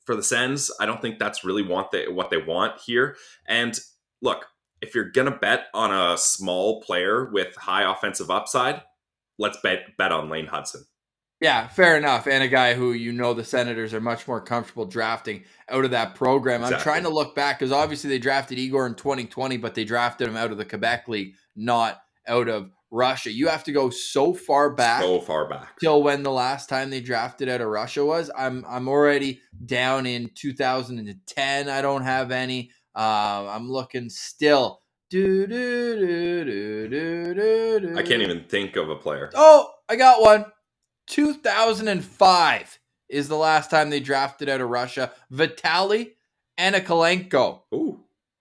for the Sens, I don't think that's really what they want here. And look, if you're going to bet on a small player with high offensive upside, let's bet on Lane Hudson. Yeah, fair enough. And a guy who the Senators are much more comfortable drafting out of that program. Exactly. I'm trying to look back because obviously they drafted Igor in 2020, but they drafted him out of the Quebec League, not out of Russia. You have to go so far back till when the last time they drafted out of Russia was. I'm already down in 2010. I don't have any. I'm looking still. I can't even think of a player. Oh, I got one. 2005 is the last time they drafted out of Russia. Vitaly Anakolenko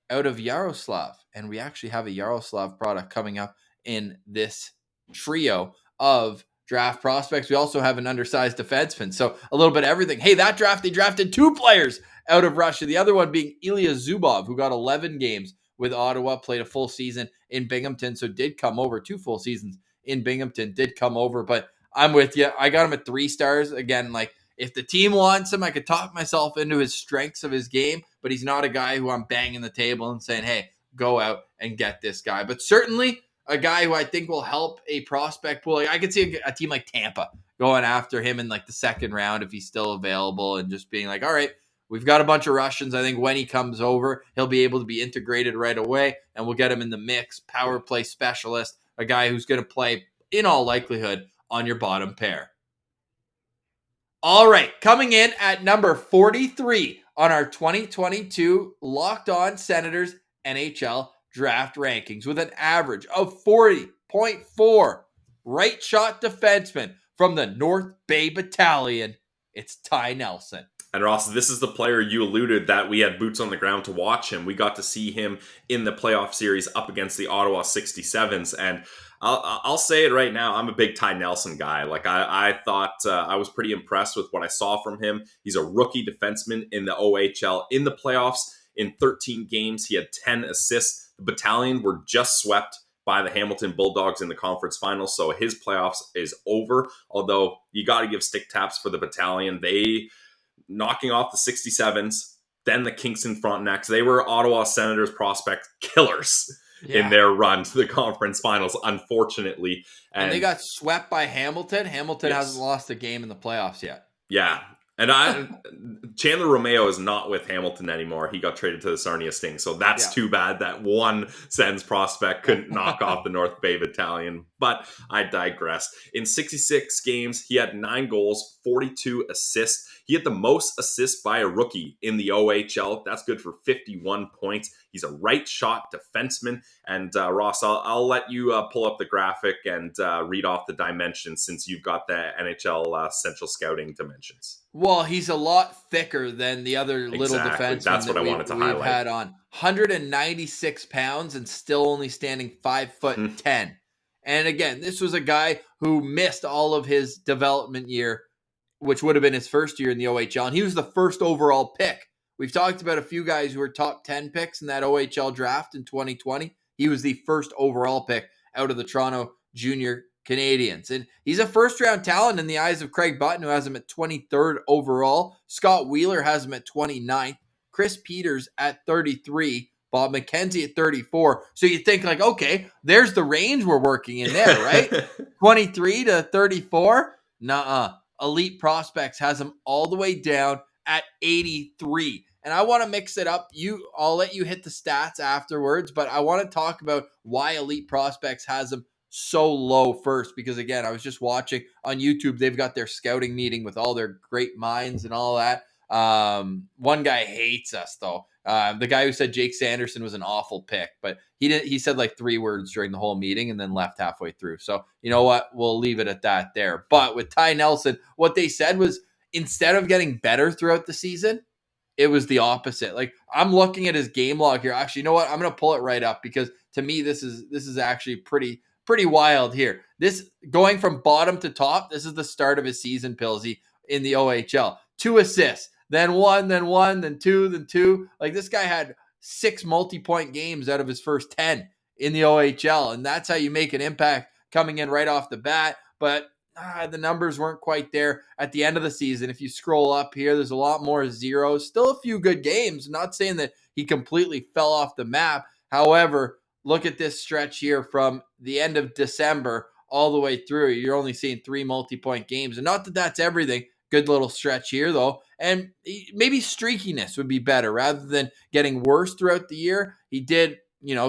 out of Yaroslav. And we actually have a Yaroslav product coming up in this trio of draft prospects. We also have an undersized defenseman. So a little bit of everything. Hey, that draft, they drafted 2 players out of Russia. The other one being Ilya Zubov, who got 11 games with Ottawa, played a full season in Binghamton. So did come over 2 full seasons in Binghamton, did come over. But I'm with you. I got him at 3 stars. Again, like if the team wants him, I could talk myself into his strengths of his game, but he's not a guy who I'm banging the table and saying, hey, go out and get this guy. But certainly a guy who I think will help a prospect pool. Like I could see a team like Tampa going after him in like the second round if he's still available and just being like, all right, we've got a bunch of Russians. I think when he comes over, he'll be able to be integrated right away and we'll get him in the mix. Power play specialist, a guy who's going to play in all likelihood on your bottom pair. All right, coming in at number 43 on our 2022 Locked On Senators NHL draft rankings with an average of 40.4. Right shot defenseman from the North Bay Battalion. It's Ty Nelson. And Ross, this is the player you alluded that we had boots on the ground to watch him. We got to see him in the playoff series up against the Ottawa 67s. And I'll say it right now, I'm a big Ty Nelson guy. Like I thought I was pretty impressed with what I saw from him. He's a rookie defenseman in the OHL. In the playoffs, in 13 games, he had 10 assists. The Battalion were just swept by the Hamilton Bulldogs in the conference finals, so his playoffs is over. Although you got to give stick taps for the Battalion. They knocking off the 67s, then the Kingston Frontenacs. They were Ottawa Senators prospect killers in their run to the conference finals, unfortunately. And they got swept by Hamilton. Hamilton hasn't lost a game in the playoffs yet. Yeah. And Chandler Romeo is not with Hamilton anymore. He got traded to the Sarnia Sting. So that's too bad that one Sens prospect couldn't knock off the North Bay Battalion. But I digress. In 66 games, he had 9 goals, 42 assists. He had the most assists by a rookie in the OHL. That's good for 51 points. He's a right shot defenseman. And Ross, I'll let you pull up the graphic and read off the dimensions since you've got the NHL Central Scouting dimensions. Well, he's a lot thicker than the other little defensemen. That's what I wanted to highlight. We've had on 196 pounds and still only standing 5'10". And again, this was a guy who missed all of his development year, which would have been his first year in the OHL. And he was the first overall pick. We've talked about a few guys who were top 10 picks in that OHL draft in 2020. He was the first overall pick out of the Toronto Junior Canadians. And he's a first-round talent in the eyes of Craig Button, who has him at 23rd overall. Scott Wheeler has him at 29th. Chris Peters at 33. Bob McKenzie at 34. So you think like, okay, there's the range we're working in there, right? 23 to 34? Nuh-uh. Elite Prospects has him all the way down at 83. And I want to mix it up. I'll let you hit the stats afterwards, but I want to talk about why Elite Prospects has him so low first, because again, I was just watching on YouTube. They've got their scouting meeting with all their great minds and all that. One guy hates us though. The guy who said Jake Sanderson was an awful pick, but he said like 3 words during the whole meeting and then left halfway through. So you know what? We'll leave it at that there. But with Ty Nelson, what they said was instead of getting better throughout the season, it was the opposite. Like I'm looking at his game log here. Actually, you know what? I'm going to pull it right up because to me, this is actually pretty wild here. This going from bottom to top. This is the start of his season, Pilsy, in the OHL. 2 assists, then 1, then 1, then 2, then 2. Like this guy had 6 multi-point games out of his first 10 in the OHL. And that's how you make an impact coming in right off the bat. But the numbers weren't quite there at the end of the season. If you scroll up here, there's a lot more zeros. Still a few good games. Not saying that he completely fell off the map. However, look at this stretch here from the end of December all the way through. You're only seeing 3 multi-point games. And not that that's everything. Good little stretch here, though. And maybe streakiness would be better rather than getting worse throughout the year. He did,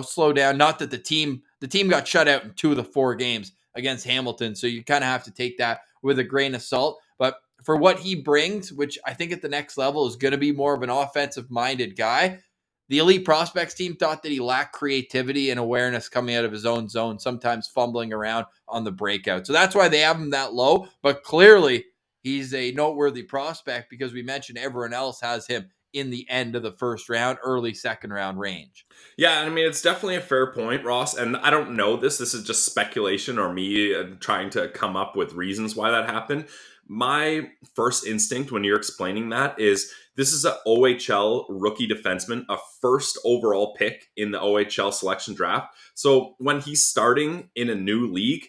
slow down. Not that the team got shut out in 2 of the 4 games against Hamilton. So you kind of have to take that with a grain of salt. But for what he brings, which I think at the next level is going to be more of an offensive-minded guy, the Elite Prospects team thought that he lacked creativity and awareness coming out of his own zone, sometimes fumbling around on the breakout. So that's why they have him that low. But clearly, he's a noteworthy prospect because we mentioned everyone else has him in the end of the first round, early second round range. Yeah, I mean, it's definitely a fair point, Ross. And I don't know this. This is just speculation or me trying to come up with reasons why that happened. My first instinct when you're explaining that is this is an OHL rookie defenseman, a first overall pick in the OHL selection draft. So when he's starting in a new league,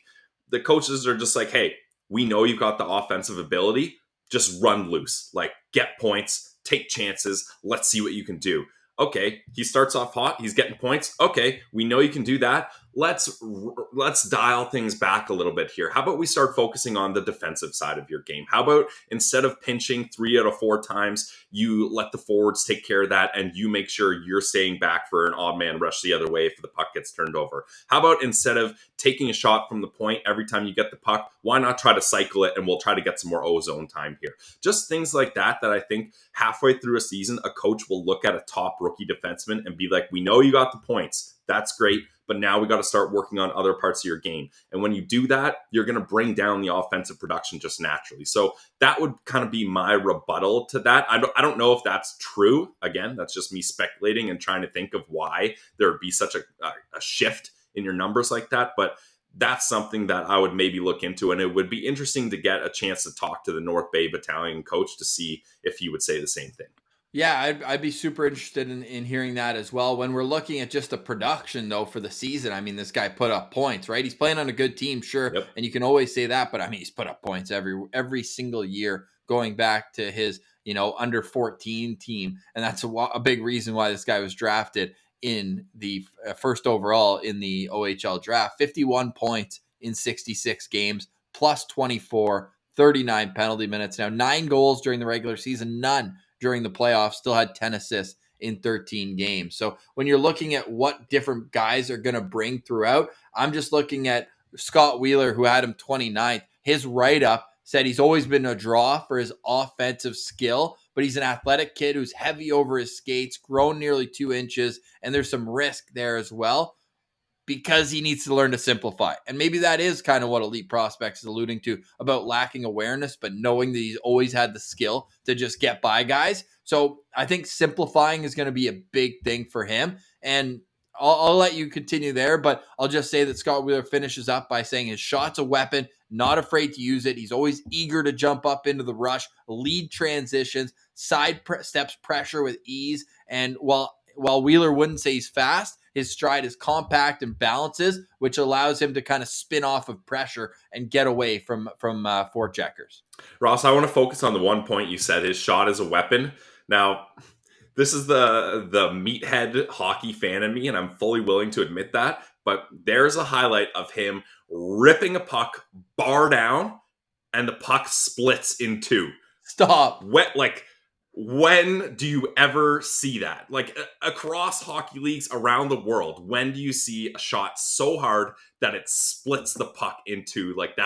the coaches are just like, hey, we know you've got the offensive ability. Just run loose. Like, get points, take chances. Let's see what you can do. Okay, he starts off hot. He's getting points. Okay, we know you can do that. Let's dial things back a little bit here. How about we start focusing on the defensive side of your game? How about instead of pinching 3 out of 4 times, you let the forwards take care of that and you make sure you're staying back for an odd man rush the other way if the puck gets turned over? How about instead of taking a shot from the point every time you get the puck, why not try to cycle it and we'll try to get some more ozone time here? Just things like that I think halfway through a season, a coach will look at a top rookie defenseman and be like, we know you got the points. That's great. But now we got to start working on other parts of your game. And when you do that, you're going to bring down the offensive production just naturally. So that would kind of be my rebuttal to that. I don't know if that's true. Again, that's just me speculating and trying to think of why there would be such a shift in your numbers like that. But that's something that I would maybe look into. And it would be interesting to get a chance to talk to the North Bay Battalion coach to see if he would say the same thing. Yeah, I'd be super interested in hearing that as well. When we're looking at just the production, though, for the season, I mean, this guy put up points, right? He's playing on a good team, sure, Yep. And you can always say that, but I mean, he's put up points every single year going back to his, under 14 team, and that's a big reason why this guy was drafted in the first overall in the OHL draft. 51 points in 66 games, plus 24, 39 penalty minutes. Now, 9 goals during the regular season, none during the playoffs, still had 10 assists in 13 games. So when you're looking at what different guys are going to bring throughout, I'm just looking at Scott Wheeler, who had him 29th. His write-up said he's always been a draw for his offensive skill, but he's an athletic kid who's heavy over his skates, grown nearly 2 inches, and there's some risk there as well, because he needs to learn to simplify. And maybe that is kind of what Elite Prospects is alluding to about lacking awareness, but knowing that he's always had the skill to just get by guys. So I think simplifying is going to be a big thing for him. And I'll let you continue there, but I'll just say that Scott Wheeler finishes up by saying his shot's a weapon, not afraid to use it. He's always eager to jump up into the rush, lead transitions, steps pressure with ease. And while Wheeler wouldn't say he's fast, his stride is compact and balances, which allows him to kind of spin off of pressure and get away from forecheckers. Ross, I want to focus on the one point you said, his shot is a weapon. Now, this is the meathead hockey fan in me, and I'm fully willing to admit that, but there's a highlight of him ripping a puck bar down, and the puck splits in 2. Stop. When do you ever see that? Like, across hockey leagues around the world, when do you see a shot so hard that it splits the puck in 2? Like,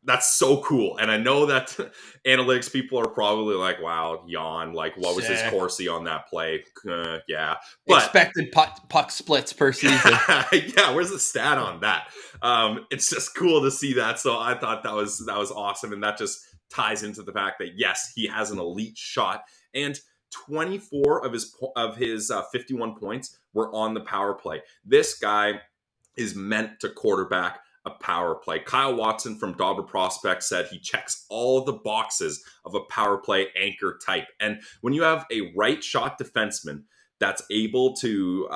that's so cool. And I know that analytics people are probably like, wow, yawn. Like, what was his Corsi on that play? Yeah. But expected puck splits per season. Yeah, where's the stat on that? It's just cool to see that. So I thought that was awesome. And that just ties into the fact that, yes, he has an elite shot. And 24 of his 51 points were on the power play. This guy is meant to quarterback a power play. Kyle Watson from Dauber Prospect said he checks all of the boxes of a power play anchor type. And when you have a right shot defenseman that's able to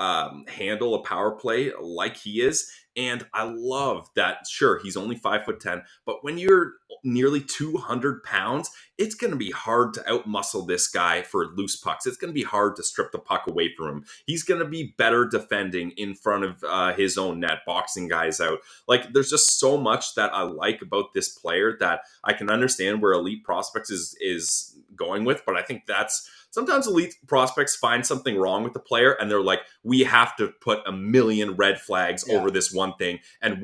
handle a power play like he is. And I love that, sure, he's only 5'10", but when you're nearly 200 pounds, it's going to be hard to outmuscle this guy for loose pucks. It's going to be hard to strip the puck away from him. He's going to be better defending in front of his own net, boxing guys out. Like, there's just so much that I like about this player that I can understand where Elite Prospects is going with, but I think that's sometimes elite prospects find something wrong with the player and they're like, we have to put a million red flags over this one thing. And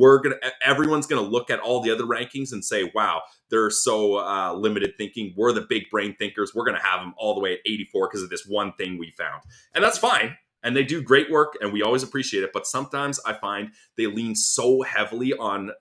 everyone's going to look at all the other rankings and say, wow, they're so limited thinking. We're the big brain thinkers. We're going to have them all the way at 84 because of this one thing we found. And that's fine. And they do great work and we always appreciate it. But sometimes I find they lean so heavily on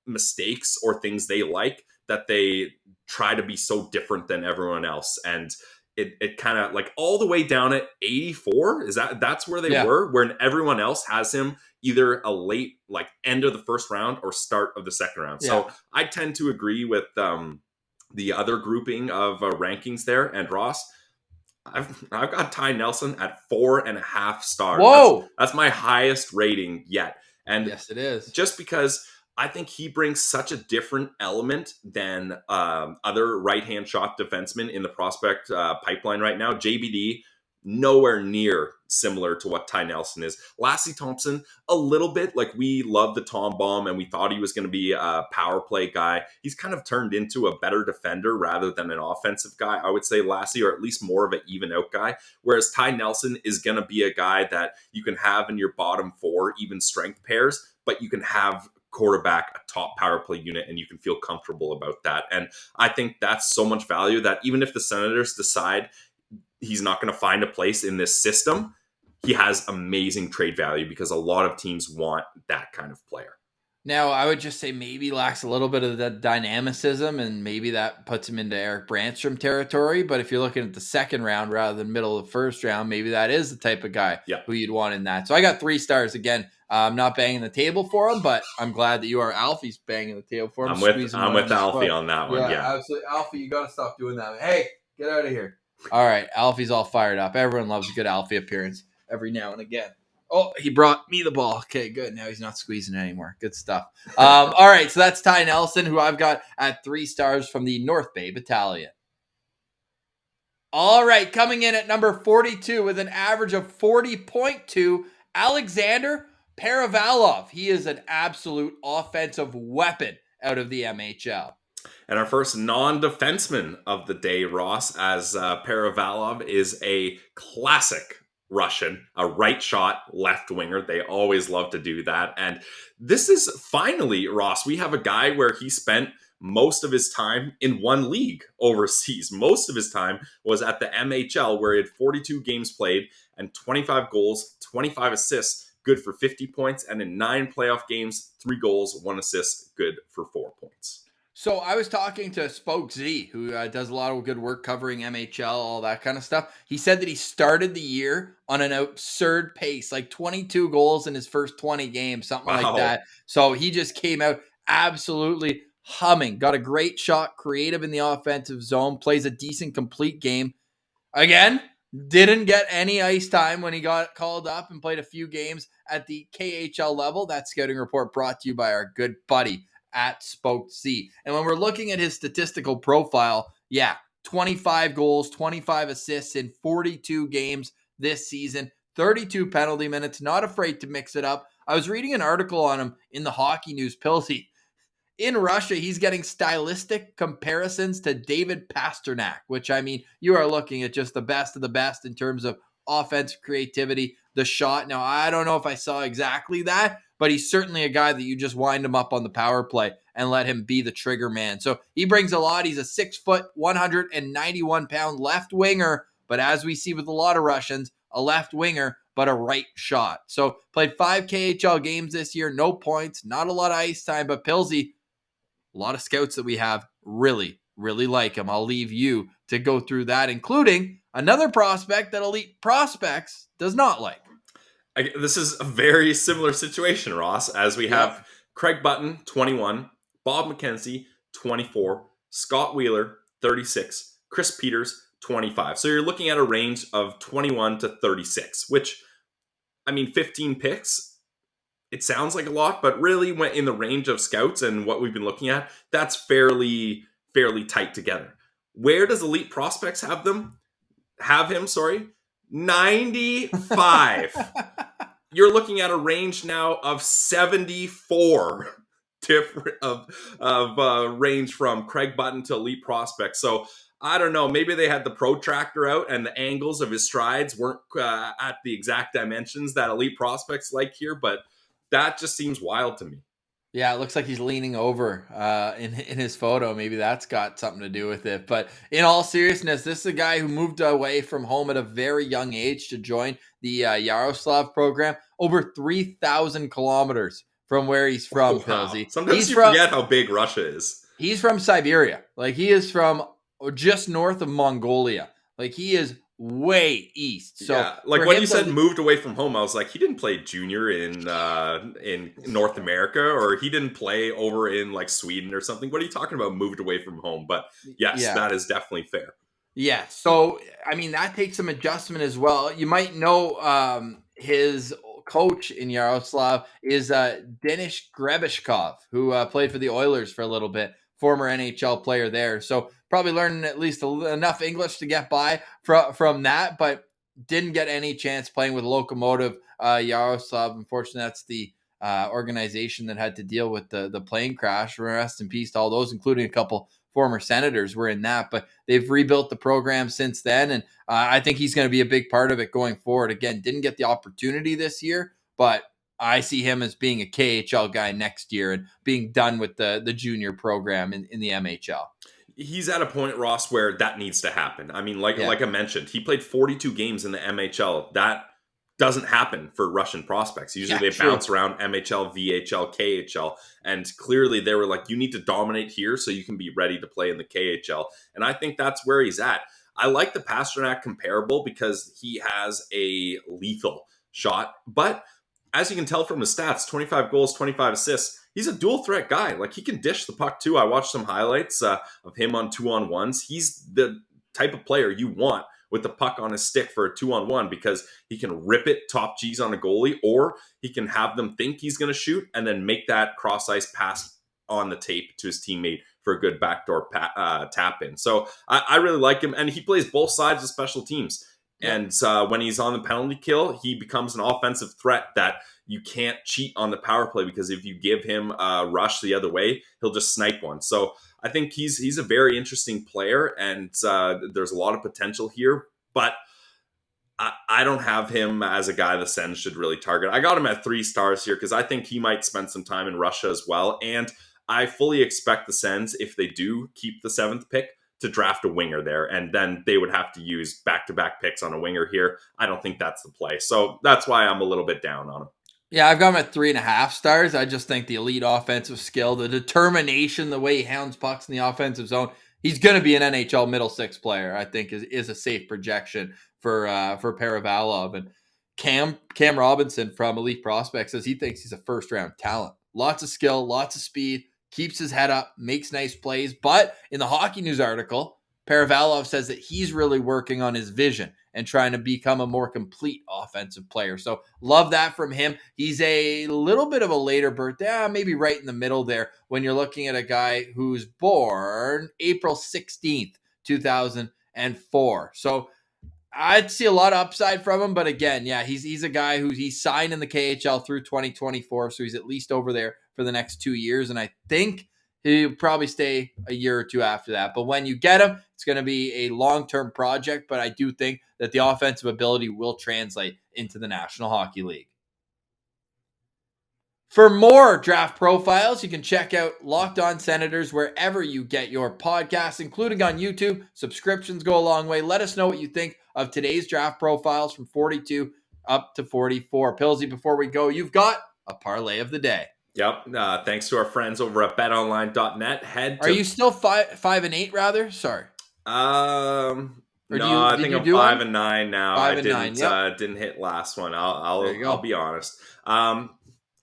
mistakes or things they like that they try to be so different than everyone else. And it kind of like all the way down at 84 that's where they were, when everyone else has him either a late, like end of the first round or start of the second round. So I tend to agree with the other grouping of rankings there. And Ross, I've got Ty Nelson at 4.5 stars. Whoa, that's my highest rating yet. And yes, it is, just because I think he brings such a different element than other right-hand shot defensemen in the prospect pipeline right now. JBD, nowhere near similar to what Ty Nelson is. Lassie Thompson, a little bit. Like, we love the Tom Bomb and we thought he was going to be a power play guy. He's kind of turned into a better defender rather than an offensive guy, I would say, Lassie, or at least more of an even-out guy. Whereas Ty Nelson is going to be a guy that you can have in your bottom 4 even strength pairs, but you can have quarterback a top power play unit and you can feel comfortable about that. And I think that's so much value that even if the Senators decide he's not going to find a place in this system, he has amazing trade value because a lot of teams want that kind of player. Now, I would just say maybe lacks a little bit of the dynamicism, and maybe that puts him into Eric Brandstrom territory. But if you're looking at the second round rather than middle of the first round, maybe that is the type of guy who you'd want in that. So I got 3 stars again. I'm not banging the table for him, but I'm glad that you are. Alfie's banging the table for him. I'm with Alfie on that one. Yeah, absolutely. Alfie, you got to stop doing that. Hey, get out of here. All right, Alfie's all fired up. Everyone loves a good Alfie appearance every now and again. Oh, he brought me the ball. Okay, good. Now he's not squeezing it anymore. Good stuff. All right, so that's Ty Nelson, who I've got at 3 stars from the North Bay Battalion. All right, coming in at number 42 with an average of 40.2, Alexander Paravalov. He is an absolute offensive weapon out of the MHL. And our first non-defenseman of the day, Ross, as Paravalov is a classic Russian, a right shot left winger. They always love to do that. And this is finally, Ross, we have a guy where he spent most of his time in one league overseas. Most of his time was at the MHL, where he had 42 games played and 25 goals, 25 assists, good for 50 points. And in 9 playoff games, 3 goals, 1 assist, good for 4 points. So I was talking to Spoke Z, who does a lot of good work covering MHL, all that kind of stuff. He said that he started the year on an absurd pace, like 22 goals in his first 20 games, something like that. So he just came out absolutely humming, got a great shot, creative in the offensive zone, plays a decent complete game. Again, didn't get any ice time when he got called up and played a few games at the KHL level. That scouting report brought to you by our good buddy at Spoke Z. And when we're looking at his statistical profile, 25 goals, 25 assists in 42 games this season, 32 penalty minutes, not afraid to mix it up. I was reading an article on him in the Hockey News Pilsy. In Russia, he's getting stylistic comparisons to David Pasternak, which, I mean, you are looking at just the best of the best in terms of offensive creativity, the shot. Now, I don't know if I saw exactly that, but he's certainly a guy that you just wind him up on the power play and let him be the trigger man. So he brings a lot. He's a 6 foot, 191 pound left winger, but as we see with a lot of Russians, a left winger, but a right shot. So played 5 KHL games this year, no points, not a lot of ice time, but Pilsy, a lot of scouts that we have really, really like him. I'll leave you to go through that, including another prospect that Elite Prospects does not like. This is a very similar situation, Ross, as we have Craig Button, 21, Bob McKenzie, 24, Scott Wheeler, 36, Chris Peters, 25. So you're looking at a range of 21 to 36, which, I mean, 15 picks, it sounds like a lot, but really when in the range of scouts and what we've been looking at, that's fairly tight together. Where does Elite Prospects have him? 95. You're looking at a range now of 74 different range from Craig Button to Elite Prospects. So I don't know. Maybe they had the protractor out and the angles of his strides weren't at the exact dimensions that Elite Prospects like here, but that just seems wild to me. Yeah, it looks like he's leaning over in his photo. Maybe that's got something to do with it. But in all seriousness, this is a guy who moved away from home at a very young age to join the Yaroslav program. Over 3,000 kilometers from where he's from, Pilsy. Sometimes you forget how big Russia is. He's from Siberia. Like, he is from just north of Mongolia. Like, he is way east. So yeah, like when you said moved away from home, I was like, he didn't play junior in North America, or he didn't play over in like Sweden or something. What are you talking about? Moved away from home? But yes, that is definitely fair. Yeah. So I mean, that takes some adjustment as well. You might know his coach in Yaroslav is Denis Grebeshkov, who played for the Oilers for a little bit. Former NHL player there. So probably learning at least enough English to get by from that, but didn't get any chance playing with Lokomotiv Yaroslav. Unfortunately, that's the organization that had to deal with the plane crash. Rest in peace to all those, including a couple former Senators were in that, but they've rebuilt the program since then. And I think he's going to be a big part of it going forward. Again, didn't get the opportunity this year, but I see him as being a KHL guy next year and being done with the junior program in the MHL. He's at a point, Ross, where that needs to happen. I mean, like I mentioned, he played 42 games in the MHL. That doesn't happen for Russian prospects. Usually they bounce around MHL, VHL, KHL. And clearly they were like, you need to dominate here so you can be ready to play in the KHL. And I think that's where he's at. I like the Pasternak comparable because he has a lethal shot. But as you can tell from his stats, 25 goals, 25 assists, he's a dual threat guy. Like, he can dish the puck too. I watched some highlights of him on 2-on-1s. He's the type of player you want with the puck on his stick for a 2-on-1 because he can rip it top G's on a goalie, or he can have them think he's going to shoot and then make that cross ice pass on the tape to his teammate for a good backdoor tap in. So I really like him, and he plays both sides of special teams. And when he's on the penalty kill, he becomes an offensive threat that you can't cheat on the power play, because if you give him a rush the other way, he'll just snipe one. So I think he's a very interesting player, and there's a lot of potential here. But I don't have him as a guy the Sens should really target. I got him at 3 stars here because I think he might spend some time in Russia as well. And I fully expect the Sens, if they do keep the 7th pick, to draft a winger there, and then they would have to use back-to-back picks on a winger here. I don't think that's the play. So that's why I'm a little bit down on him. Yeah, I've got him at 3.5 stars. I just think the elite offensive skill, the determination, the way he hounds pucks in the offensive zone, he's going to be an NHL middle 6 player, I think is a safe projection for Paravalov. And Cam Robinson from Elite Prospects says he thinks he's a first-round talent. Lots of skill, lots of speed, keeps his head up, makes nice plays. But in the Hockey News article, Paravalov says that he's really working on his vision and trying to become a more complete offensive player. So love that from him. He's a little bit of a later birth, maybe right in the middle there when you're looking at a guy who's born April 16th, 2004. So I'd see a lot of upside from him, but again, he's a guy he's signed in the KHL through 2024, so he's at least over there for the next 2 years, and I think he'll probably stay a year or two after that. But when you get him, it's going to be a long-term project, but I do think that the offensive ability will translate into the National Hockey League. For more draft profiles, you can check out Locked On Senators wherever you get your podcasts, including on YouTube. Subscriptions go a long way. Let us know what you think of today's draft profiles from 42 up to 44. Pilsy, before we go, you've got a parlay of the day. Yep. Thanks to our friends over at betonline.net. Are you still 5-8 rather? Sorry. I think I'm 5-9 now. I didn't hit last one. I'll be honest.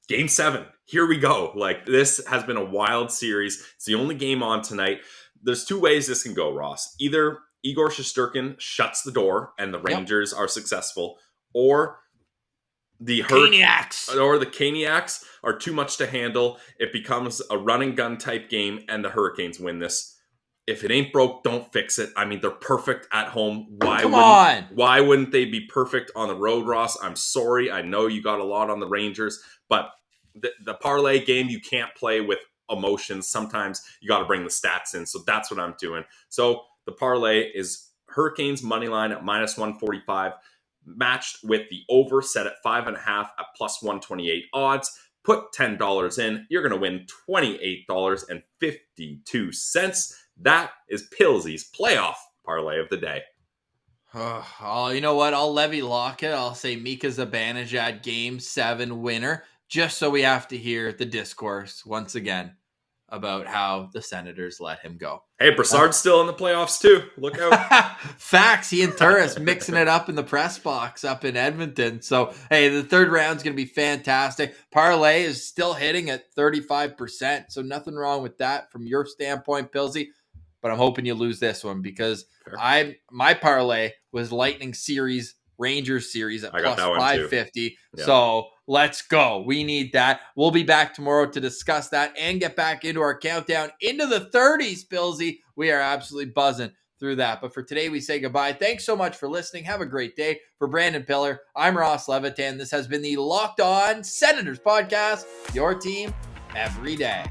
Game 7. Here we go. Like, this has been a wild series. It's the only game on tonight. There's 2 ways this can go, Ross. Either Igor Shesterkin shuts the door and the Rangers are successful, or the Caniacs are too much to handle. It becomes a run and gun type game and the Hurricanes win this. If it ain't broke, don't fix it. I mean, they're perfect at home. Why wouldn't they be perfect on the road, Ross? I'm sorry. I know you got a lot on the Rangers, but the parlay game, you can't play with emotions. Sometimes you got to bring the stats in. So that's what I'm doing. So the parlay is Hurricanes money line at -145, matched with the over set at 5.5 at +128 odds. Put $10 in. You're going to win $28.52. That is Pilsy's playoff parlay of the day. Oh, you know what? I'll levy lock it. I'll say Mika Zibanejad Game 7 winner, just so we have to hear the discourse once again about how the Senators let him go. Hey, Brassard's still in the playoffs too. Look out. Facts. He and Turris mixing it up in the press box up in Edmonton. So, hey, the third round's going to be fantastic. Parlay is still hitting at 35%. So nothing wrong with that from your standpoint, Pilsy. But I'm hoping you lose this one because my parlay was Lightning series, Rangers series at plus 550. Yeah. So let's go. We need that. We'll be back tomorrow to discuss that and get back into our countdown into the 30s, Pilsy. We are absolutely buzzing through that. But for today, we say goodbye. Thanks so much for listening. Have a great day. For Brandon Piller, I'm Ross Levitan. This has been the Locked On Senators podcast, your team every day.